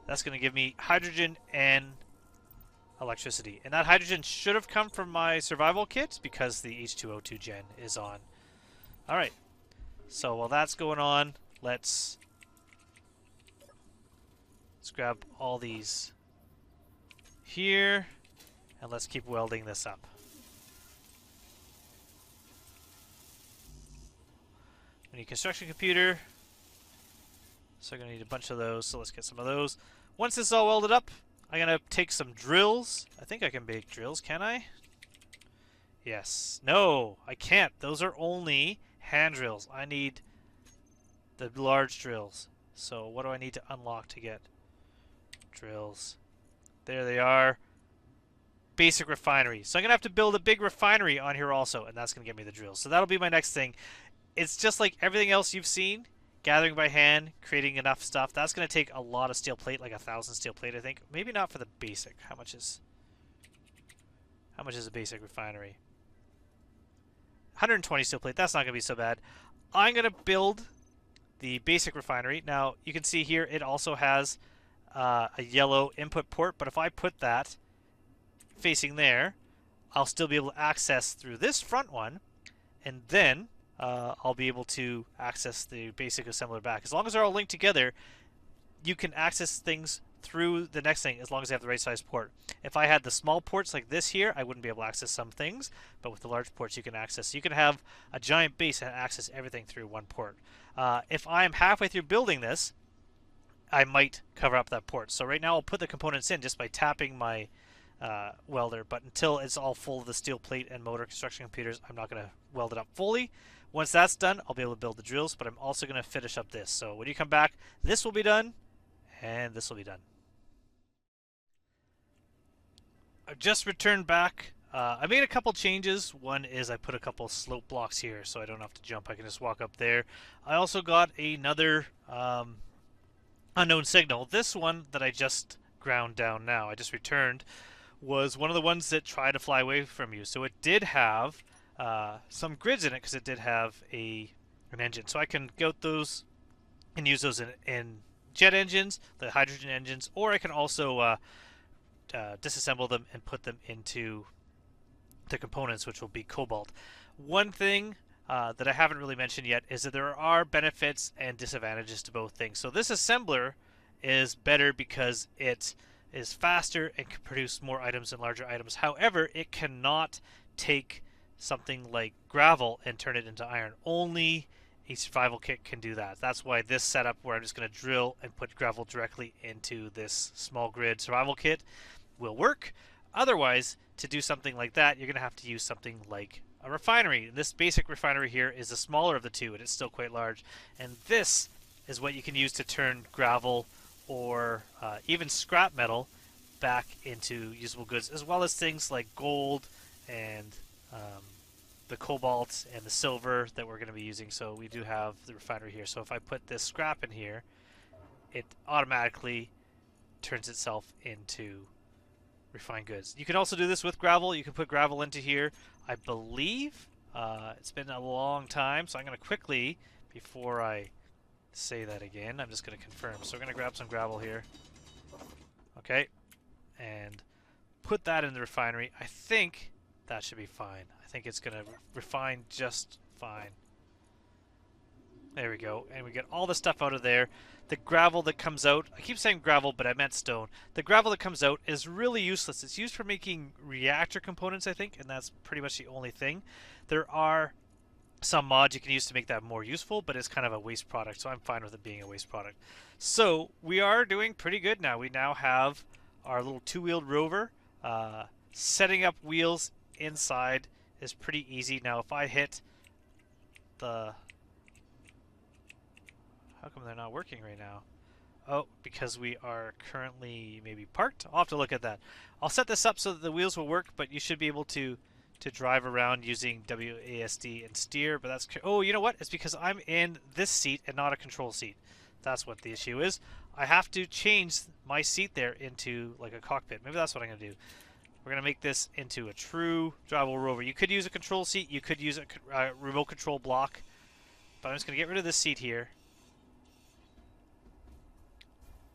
That's going to give me hydrogen and electricity. And that hydrogen should have come from my survival kit because the H2O2 gen is on. Alright, so while that's going on, let's grab all these here, and let's keep welding this up. We need a construction computer, so I'm going to need a bunch of those, so let's get some of those. Once this is all welded up, I'm going to take some drills. I think I can make drills, can I? Yes. No, I can't. Those are only hand drills. I need the large drills. So what do I need to unlock to get drills? There they are. Basic refinery. So I'm going to have to build a big refinery on here also, and that's going to get me the drills. So that'll be my next thing. It's just like everything else you've seen. Gathering by hand, creating enough stuff. That's going to take a lot of steel plate, like 1,000 steel plate, I think. Maybe not for the basic. How much is a basic refinery? 120 steel plate. That's not going to be so bad. I'm going to build the basic refinery. Now, you can see here it also has a yellow input port, but if I put that facing there, I'll still be able to access through this front one, and then I'll be able to access the basic assembler back. As long as they're all linked together, you can access things through the next thing as long as they have the right size port. If I had the small ports like this here, I wouldn't be able to access some things, but with the large ports you can access. So you can have a giant base and access everything through one port. If I'm halfway through building this, I might cover up that port. So right now I'll put the components in just by tapping my welder, but until it's all full of the steel plate and motor construction computers, I'm not going to weld it up fully. Once that's done, I'll be able to build the drills, but I'm also going to finish up this. So when you come back, this will be done, and this will be done. I've just returned back. I made a couple changes. One is I put a couple slope blocks here so I don't have to jump. I can just walk up there. I also got another unknown signal. This one that I just ground down now, I just returned, was one of the ones that tried to fly away from you. So it did have some grids in it because it did have an engine. So I can get those and use those in jet engines, the hydrogen engines, or I can also disassemble them and put them into the components, which will be cobalt. One thing that I haven't really mentioned yet is that there are benefits and disadvantages to both things. So this assembler is better because it is faster and can produce more items and larger items. However, it cannot take something like gravel and turn it into iron. Only a survival kit can do that. That's why this setup where I'm just going to drill and put gravel directly into this small grid survival kit will work. Otherwise, to do something like that, you're going to have to use something like a refinery. This basic refinery here is the smaller of the two, and it's still quite large. And this is what you can use to turn gravel or even scrap metal back into usable goods, as well as things like gold and the cobalt and the silver that we're going to be using. So we do have the refinery here. So if I put this scrap in here, it automatically turns itself into refined goods. You can also do this with gravel. You can put gravel into here. I believe it's been a long time, so I'm going to quickly, before I say that again, I'm just going to confirm. So we're going to grab some gravel here. Okay, and put that in the refinery. I think that should be fine. I think it's going to refine just fine. There we go. And we get all the stuff out of there. The gravel that comes out, I keep saying gravel, but I meant stone. The gravel that comes out is really useless. It's used for making reactor components, I think, and that's pretty much the only thing. There are some mods you can use to make that more useful, but it's kind of a waste product, so I'm fine with it being a waste product. So we are doing pretty good now. We now have our little two-wheeled rover. Setting up wheels inside is pretty easy. Now if I hit the... How come they're not working right now? Oh, because we are currently maybe parked? I'll have to look at that. I'll set this up so that the wheels will work, but you should be able to drive around using WASD and steer, but that's... Oh, you know what? It's because I'm in this seat and not a control seat. That's what the issue is. I have to change my seat there into like a cockpit. Maybe that's what I'm going to do. We're going to make this into a true drivable rover. You could use a control seat. You could use a remote control block. But I'm just going to get rid of this seat here.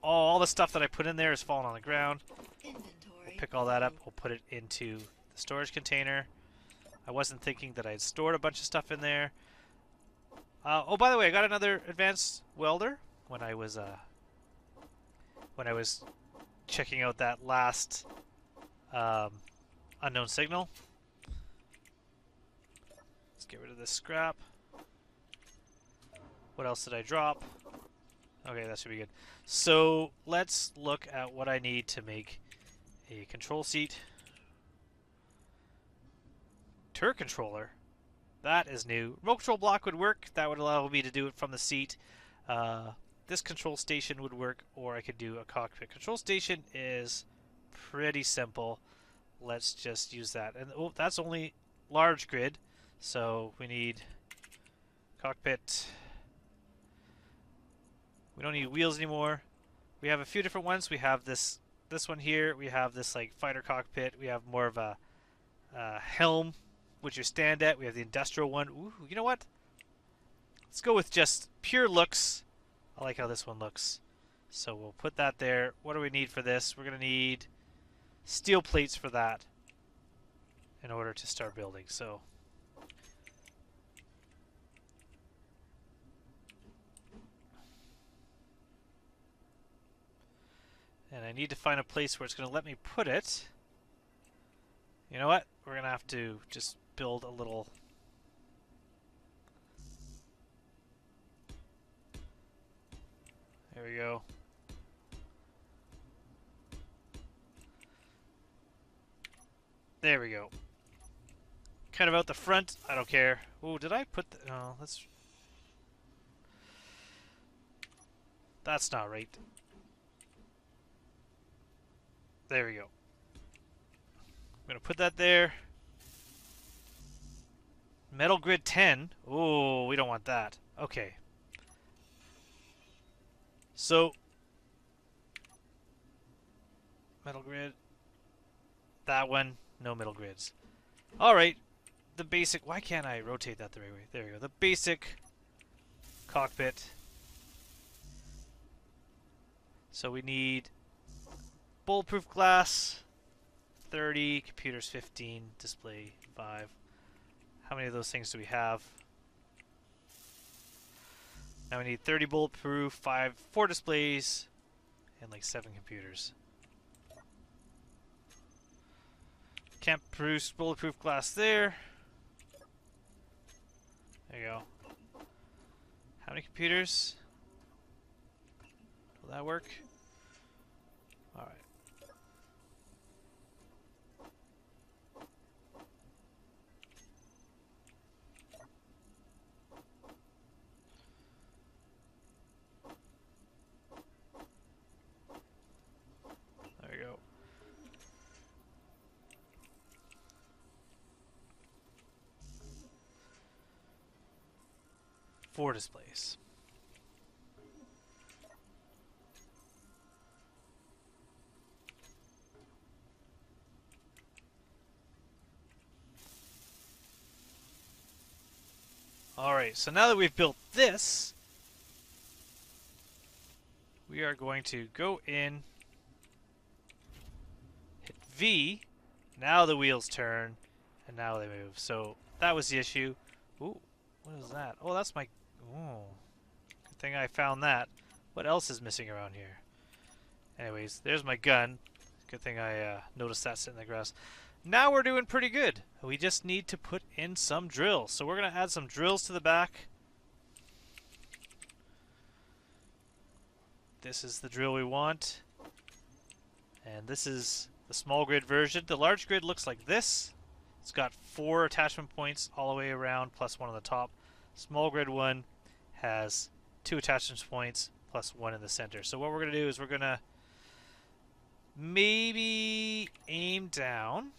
All the stuff that I put in there is falling on the ground. We'll pick all that up. We'll put it into the storage container. I wasn't thinking that I'd stored a bunch of stuff in there. Oh, by the way, I got another advanced welder when I was checking out that last unknown signal. Let's get rid of this scrap. What else did I drop? Okay, that should be good. So let's look at what I need to make a control seat. Turret controller. That is new. Remote control block would work. That would allow me to do it from the seat. This control station would work, or I could do a cockpit. Control station is pretty simple. Let's just use that. And oh, that's only large grid, so we need cockpit. We don't need wheels anymore. We have a few different ones. We have this one here. We have this like fighter cockpit. We have more of a helm, which you stand at. We have the industrial one. Ooh, you know what? Let's go with just pure looks. I like how this one looks. So we'll put that there. What do we need for this? We're going to need steel plates for that in order to start building. So and I need to find a place where it's going to let me put it. You know what? We're going to have to just build a little... There we go. There we go. Kind of out the front. I don't care. Oh, did I put the... Oh, that's not right. There we go. I'm going to put that there. Metal grid 10. Oh, we don't want that. Okay. So, metal grid. That one, no middle grids. Alright. The basic... Why can't I rotate that the right way? There we go. The basic cockpit. So we need bulletproof glass, 30, computers 15, display 5. How many of those things do we have? Now we need 30 bulletproof, 4 displays, and like 7 computers. Can't produce bulletproof glass there. There you go. How many computers? Will that work? Alright. There we go. Four displays. Alright, so now that we've built this, we are going to go in, hit V, now the wheels turn, and now they move. So that was the issue. Ooh, what is that? Oh, that's my... Oh, good thing I found that. What else is missing around here? Anyways, there's my gun. Good thing I noticed that sitting in the grass. Now we're doing pretty good. We just need to put in some drills. So we're going to add some drills to the back. This is the drill we want. And this is the small grid version. The large grid looks like this. It's got 4 attachment points all the way around, plus 1 on the top. Small grid one has 2 attachment points, plus 1 in the center. So what we're going to do is we're going to maybe aim down.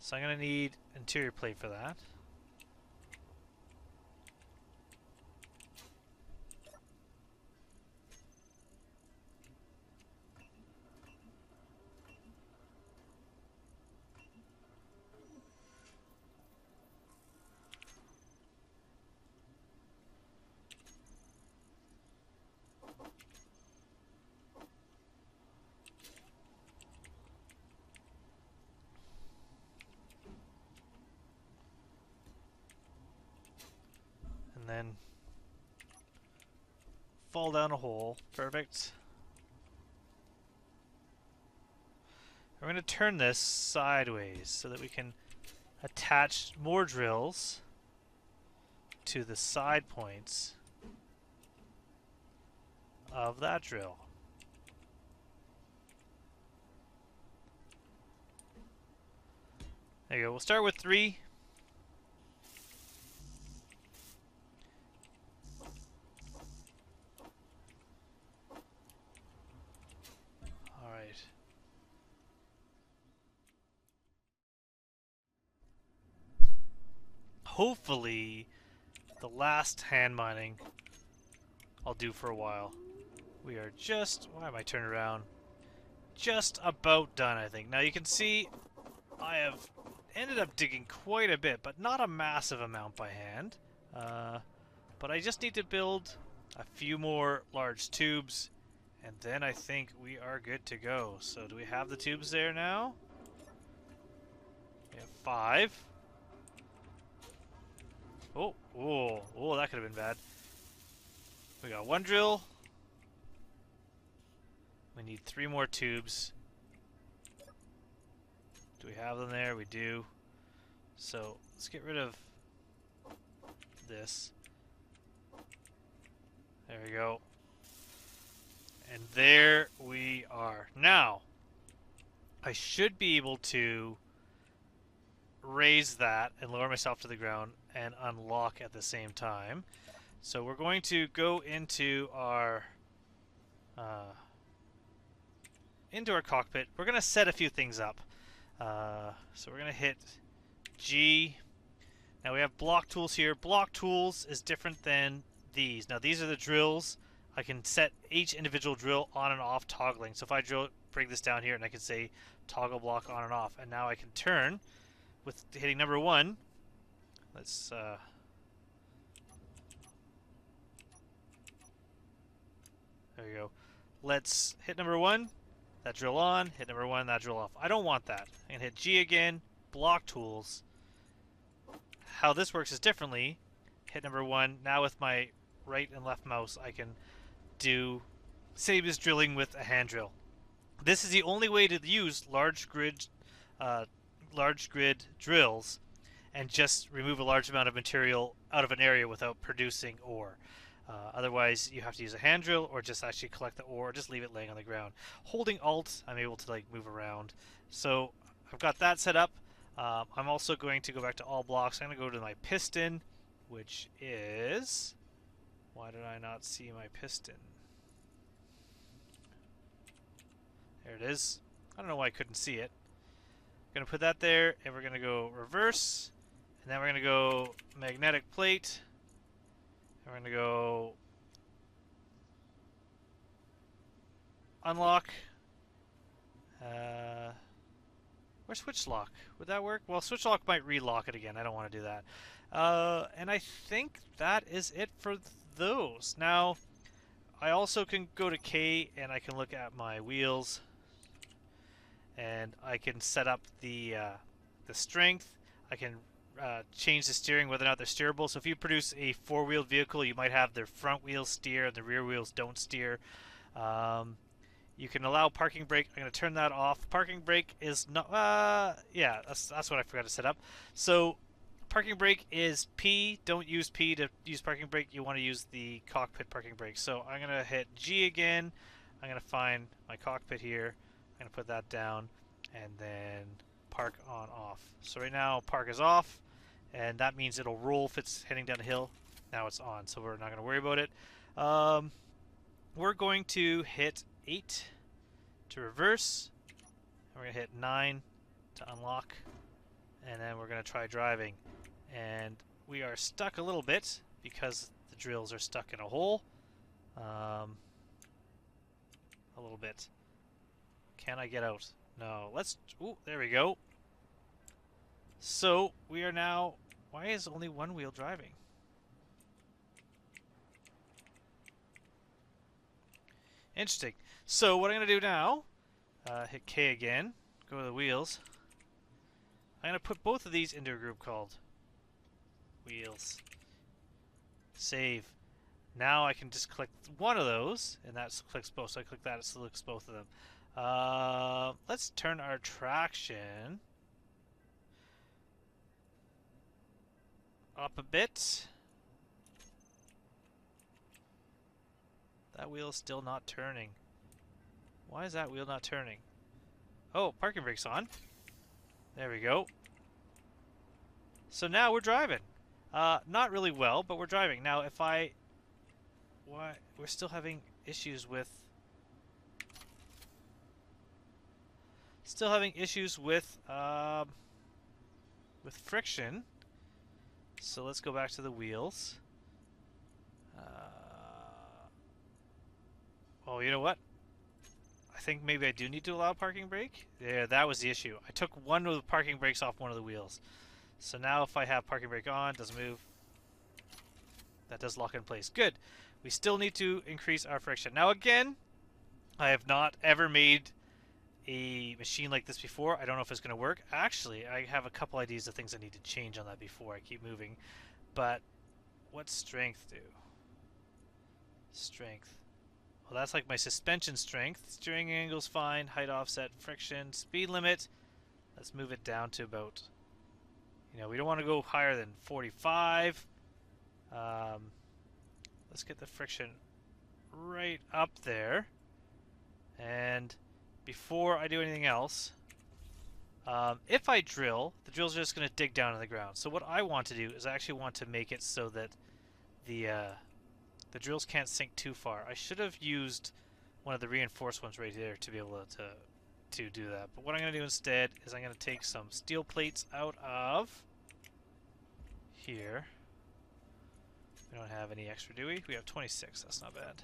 So I'm going to need interior plate for that. And then fall down a hole. Perfect. We're going to turn this sideways so that we can attach more drills to the side points of that drill. There you go. We'll start with 3. Alright. Hopefully, the last hand mining I'll do for a while. We are just... Why am I turning around? Just about done, I think. Now you can see I have ended up digging quite a bit, but not a massive amount by hand. But I just need to build a few more large tubes, and then I think we are good to go. So do we have the tubes there now? We have 5. Oh, that could have been bad. We got 1 drill. We need 3 more tubes. Do we have them there? We do. So let's get rid of this. There we go. And there we are. Now, I should be able to raise that and lower myself to the ground and unlock at the same time. So we're going to go into our cockpit. We're going to set a few things up. So we're going to hit G. Now we have block tools here. Block tools is different than these. Now these are the drills. I can set each individual drill on and off toggling. So if I bring this down here and I can say toggle block on and off, and now I can turn with hitting number 1. Let's there we go. Let's hit number 1, that drill on, hit number 1, that drill off. I don't want that. I can hit G again, block tools. How this works is differently. Hit number 1, now with my right and left mouse I can do same as drilling with a hand drill. This is the only way to use large grid drills and just remove a large amount of material out of an area without producing ore. Otherwise, you have to use a hand drill or just actually collect the ore or just leave it laying on the ground. Holding Alt, I'm able to like move around. So I've got that set up. I'm also going to go back to all blocks. I'm going to go to my piston, which is... Why did I not see my piston? There it is. I don't know why I couldn't see it. I'm going to put that there, and we're going to go reverse, and then we're going to go magnetic plate, and we're going to go unlock, Or switch lock. Would that work? Well, switch lock might relock it again. I don't want to do that. And I think that is it for those. Now, I also can go to K and I can look at my wheels. And I can set up the strength. I can change the steering, whether or not they're steerable. So if you produce a four-wheeled vehicle, you might have the front wheels steer and the rear wheels don't steer. You can allow parking brake. I'm going to turn that off. Parking brake is not... yeah, that's what I forgot to set up. So parking brake is P. Don't use P to use parking brake. You want to use the cockpit parking brake. So I'm going to hit G again. I'm going to find my cockpit here. I'm going to put that down and then park on off. So right now park is off and that means it'll roll if it's heading down a hill. Now it's on, so we're not going to worry about it. We're going to hit 8 to reverse. We're going to hit 9 to unlock. And then we're going to try driving. And we are stuck a little bit because the drills are stuck in a hole. A little bit. Can I get out? No. Let's... Ooh, there we go. So, we are now... Why is only one wheel driving? Interesting. So, what I'm going to do now... hit K again. Go to the wheels. I'm going to put both of these into a group called... Wheels. Save. Now I can just click one of those, and that clicks both. So I click that, it selects both of them. Let's turn our traction up a bit. That wheel is still not turning. Why is that wheel not turning? Oh, parking brake's on. There we go. So now we're driving. Not really well, but we're driving. Now if I... Why? We're still having issues with... Still having issues with friction. So let's go back to the wheels. Oh, you know what? I think maybe I do need to allow parking brake. Yeah, that was the issue. I took one of the parking brakes off one of the wheels. So now if I have parking brake on, doesn't move. That does lock in place. Good. We still need to increase our friction. Now again, I have not ever made a machine like this before. I don't know if it's going to work. Actually, I have a couple ideas of things I need to change on that before I keep moving. But what's strength do? Strength. Well, that's like my suspension strength. Steering angle's fine. Height offset, friction, speed limit. Let's move it down to about... You know, we don't want to go higher than 45. Let's get the friction right up there. And before I do anything else, if I drill, the drill's just going to dig down in the ground. So what I want to do is I actually want to make it so that the drills can't sink too far. I should have used one of the reinforced ones right there to be able to do that. But what I'm going to do instead is I'm going to take some steel plates out of here. We don't have any extra, do we? We have 26. That's not bad.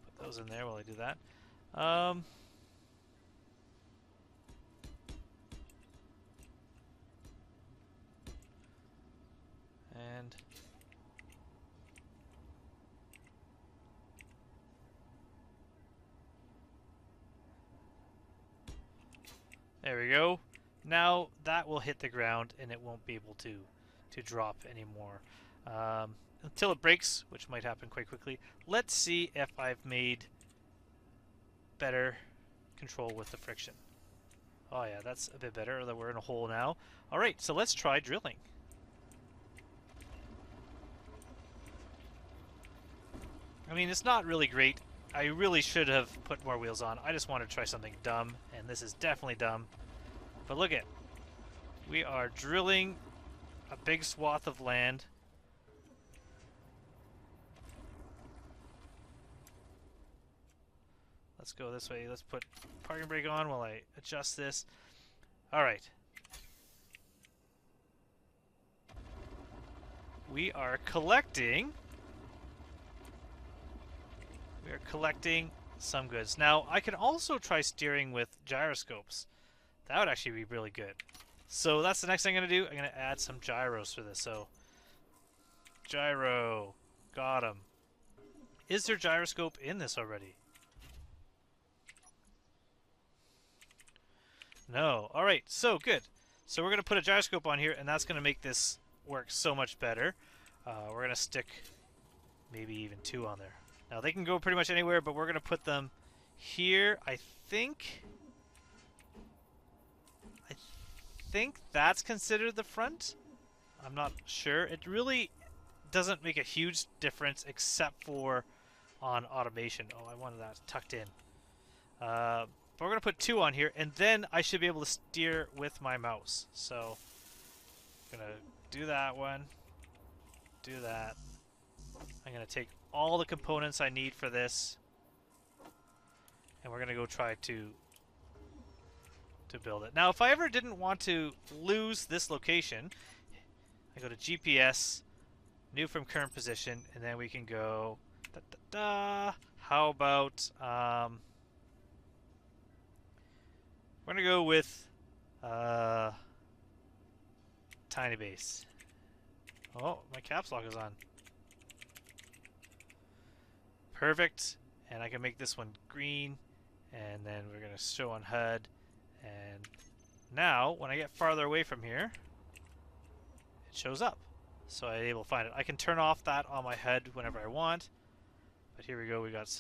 Put those in there while I do that. And there we go. Now that will hit the ground and it won't be able to drop anymore until it breaks, which might happen quite quickly. Let's see if I've made better control with the friction. Oh yeah, that's a bit better, that we're in a hole now. Alright, so let's try drilling. I mean, it's not really great. I really should have put more wheels on. I just wanted to try something dumb, and this is definitely dumb. But look at, we are drilling a big swath of land. Let's go this way. Let's put parking brake on while I adjust this. All right. We are collecting some goods. Now, I can also try steering with gyroscopes. That would actually be really good. So that's the next thing I'm going to do. I'm going to add some gyros for this. So, gyro. Got him. Is there gyroscope in this already? No. Alright, so good. So we're going to put a gyroscope on here, and that's going to make this work so much better. We're going to stick maybe even 2 on there. Now, they can go pretty much anywhere, but we're going to put them here. I think that's considered the front. I'm not sure. It really doesn't make a huge difference except for on automation. Oh, I wanted that tucked in. But we're going to put 2 on here, and then I should be able to steer with my mouse. So, I'm going to do that one. Do that. I'm going to take all the components I need for this, and we're going to go try to build it. Now, if I ever didn't want to lose this location, I go to GPS, new from current position, and then we can go, how about, we're going to go with tiny base. Oh, my caps lock is on. Perfect. And I can make this one green, and then we're going to show on HUD. And now, when I get farther away from here, it shows up. So I'm able to find it. I can turn off that on my HUD whenever I want. But here we go. We got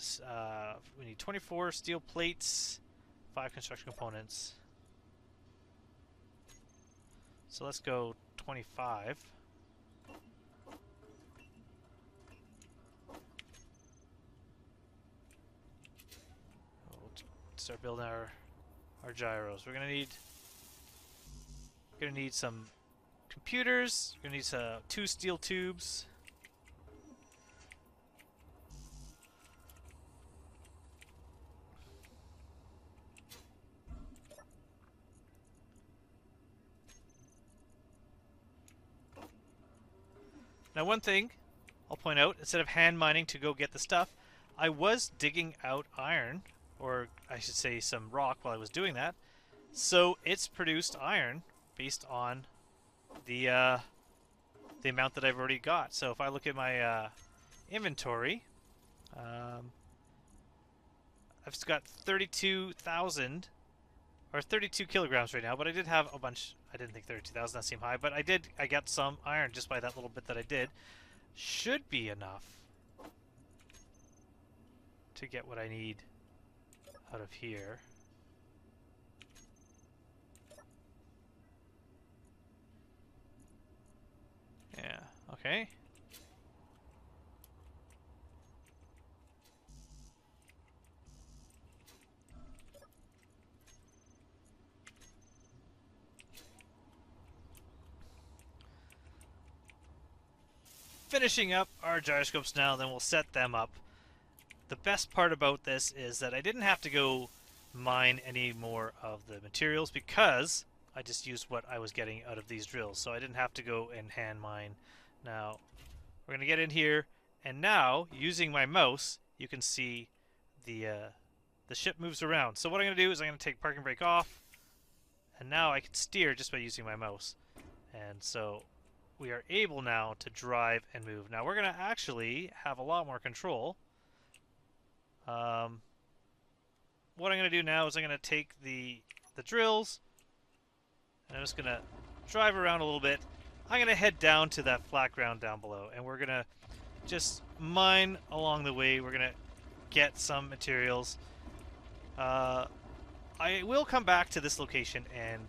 we need 24 steel plates, 5 construction components. So let's go 25. We'll start building our gyros. We're gonna need some computers. We're gonna need 2 steel tubes. Now, one thing I'll point out, instead of hand mining to go get the stuff, I was digging out iron, or I should say some rock while I was doing that. So it's produced iron based on the amount that I've already got. So if I look at my inventory, I've got 32,000 or 32 kilograms right now, but I did have a bunch. I didn't think 32,000, that seemed high, but I got some iron just by that little bit that I did. Should be enough to get what I need out of here. Yeah, okay. Finishing up our gyroscopes now, then we'll set them up. The best part about this is that I didn't have to go mine any more of the materials because I just used what I was getting out of these drills. So I didn't have to go and hand mine. Now, we're going to get in here, and now, using my mouse, you can see the ship moves around. So what I'm going to do is I'm going to take parking brake off, and now I can steer just by using my mouse. And so we are able now to drive and move. Now we're going to actually have a lot more control. What I'm going to do now is I'm going to take the drills, and I'm just going to drive around a little bit. I'm going to head down to that flat ground down below, and we're going to just mine along the way. We're going to get some materials. I will come back to this location and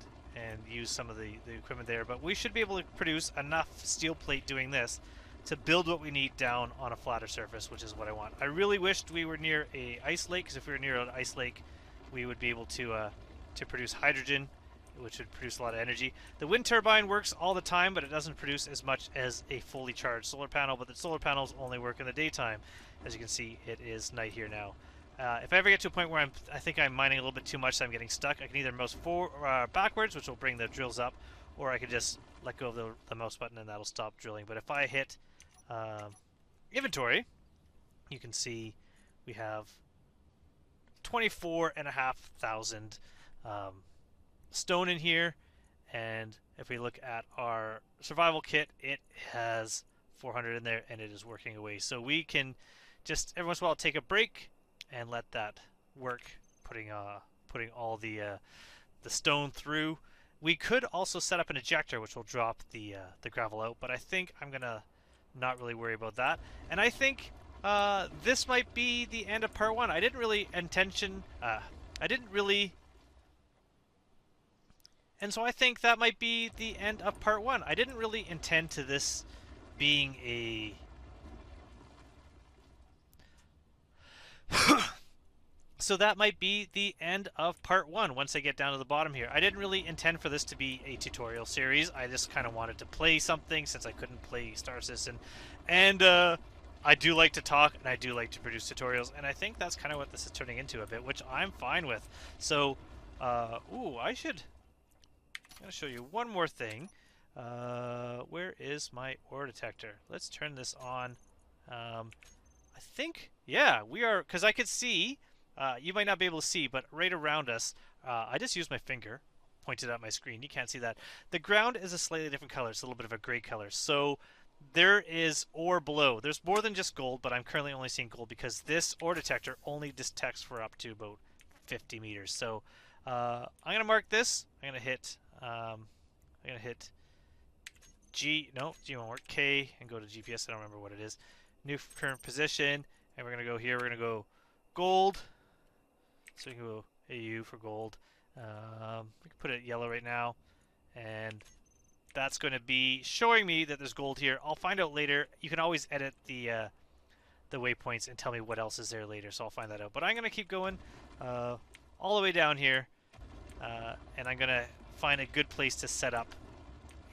use some of the equipment there, but we should be able to produce enough steel plate doing this to build what we need down on a flatter surface, which is what I want. I really wished we were near a ice lake, because if we were near an ice lake, we would be able to produce hydrogen, which would produce a lot of energy. The wind turbine works all the time, but it doesn't produce as much as a fully charged solar panel, but the solar panels only work in the daytime. As you can see, it is night here now. If I ever get to a point where I think I'm mining a little bit too much, so I'm getting stuck, I can either mouse backwards, which will bring the drills up, or I can just let go of the mouse button and that'll stop drilling. But if I hit inventory, you can see we have 24,500 stone in here, and if we look at our survival kit, it has 400 in there, and it is working away. So we can just every once in a while take a break and let that work, putting all the stone through. We could also set up an ejector, which will drop the gravel out, but I think I'm gonna not really worry about that. And I think this might be the end of part 1. I didn't really and so I think that might be the end of part 1. I didn't really intend to this being a so that might be the end of part 1 once I get down to the bottom here. I didn't really intend for this to be a tutorial series. I just kind of wanted to play something since I couldn't play Star Citizen. And I do like to talk, and I do like to produce tutorials, and I think that's kind of what this is turning into a bit, which I'm fine with. So, I'm going to show you one more thing. Where is my ore detector? Let's turn this on. I think, yeah, we are, because I could see, you might not be able to see, but right around us, I just used my finger, pointed at my screen. You can't see that. The ground is a slightly different color. It's a little bit of a gray color. So there is ore below. There's more than just gold, but I'm currently only seeing gold because this ore detector only detects for up to about 50 meters. So I'm going to mark this. I'm going to hit G won't work, K, and go to GPS. I don't remember what it is. New current position, and we're going to go here. We're going to go gold. So we can go AU for gold. We can put it yellow right now, and that's going to be showing me that there's gold here. I'll find out later. You can always edit the waypoints and tell me what else is there later, so I'll find that out. But I'm going to keep going all the way down here, and I'm going to find a good place to set up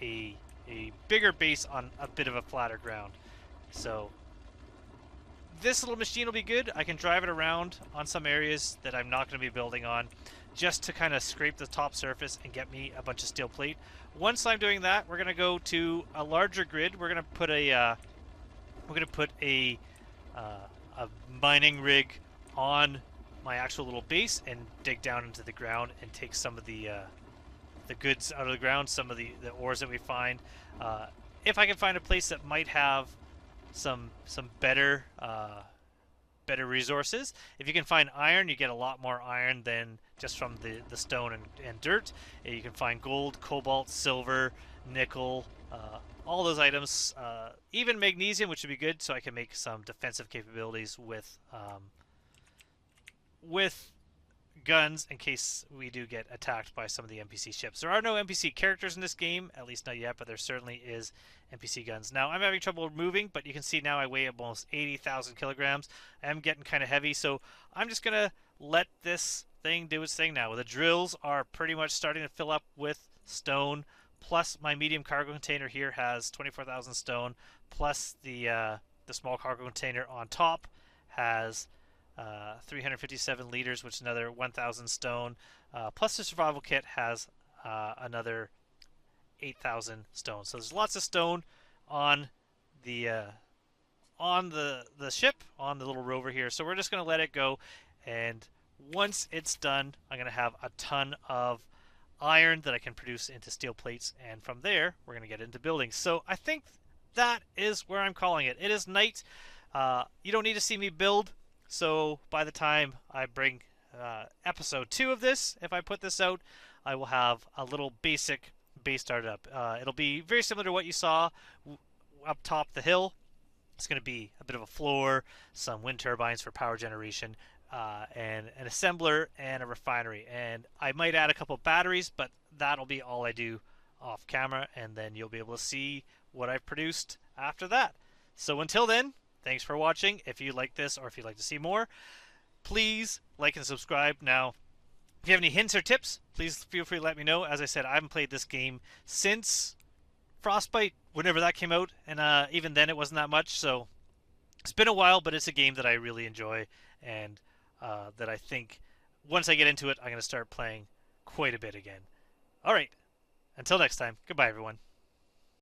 a bigger base on a bit of a flatter ground. So this little machine will be good. I can drive it around on some areas that I'm not going to be building on, just to kind of scrape the top surface and get me a bunch of steel plate. Once I'm doing that, we're going to go to a larger grid. We're going to put a mining rig on my actual little base and dig down into the ground and take some of the goods out of the ground, some of the ores that we find. If I can find a place that might have some better resources. If you can find iron, you get a lot more iron than just from the stone and dirt. You can find gold, cobalt, silver, nickel, all those items, even magnesium, which would be good, so I can make some defensive capabilities with guns in case we do get attacked by some of the NPC ships. There are no NPC characters in this game, at least not yet, but there certainly is NPC guns. Now, I'm having trouble moving, but you can see now I weigh almost 80,000 kilograms. I am getting kind of heavy, so I'm just going to let this thing do its thing now. The drills are pretty much starting to fill up with stone, plus my medium cargo container here has 24,000 stone, plus the small cargo container on top has 357 liters, which is another 1,000 stone. Plus the survival kit has another 8,000 stone. So there's lots of stone on the ship, on the little rover here. So we're just going to let it go, and once it's done, I'm going to have a ton of iron that I can produce into steel plates, and from there we're going to get into buildings. So I think that is where I'm calling it. It is night. You don't need to see me build. So by the time I bring episode 2 of this, if I put this out, I will have a little basic base started up. It'll be very similar to what you saw up top the hill. It's going to be a bit of a floor, some wind turbines for power generation, and an assembler and a refinery. And I might add a couple batteries, but that'll be all I do off camera, and then you'll be able to see what I've produced after that. So until then, thanks for watching. If you like this or if you'd like to see more, please like and subscribe. Now, if you have any hints or tips, please feel free to let me know. As I said, I haven't played this game since Frostbite, whenever that came out, and even then it wasn't that much. So it's been a while, but it's a game that I really enjoy, and that I think once I get into it, I'm going to start playing quite a bit again. All right, until next time, goodbye, everyone.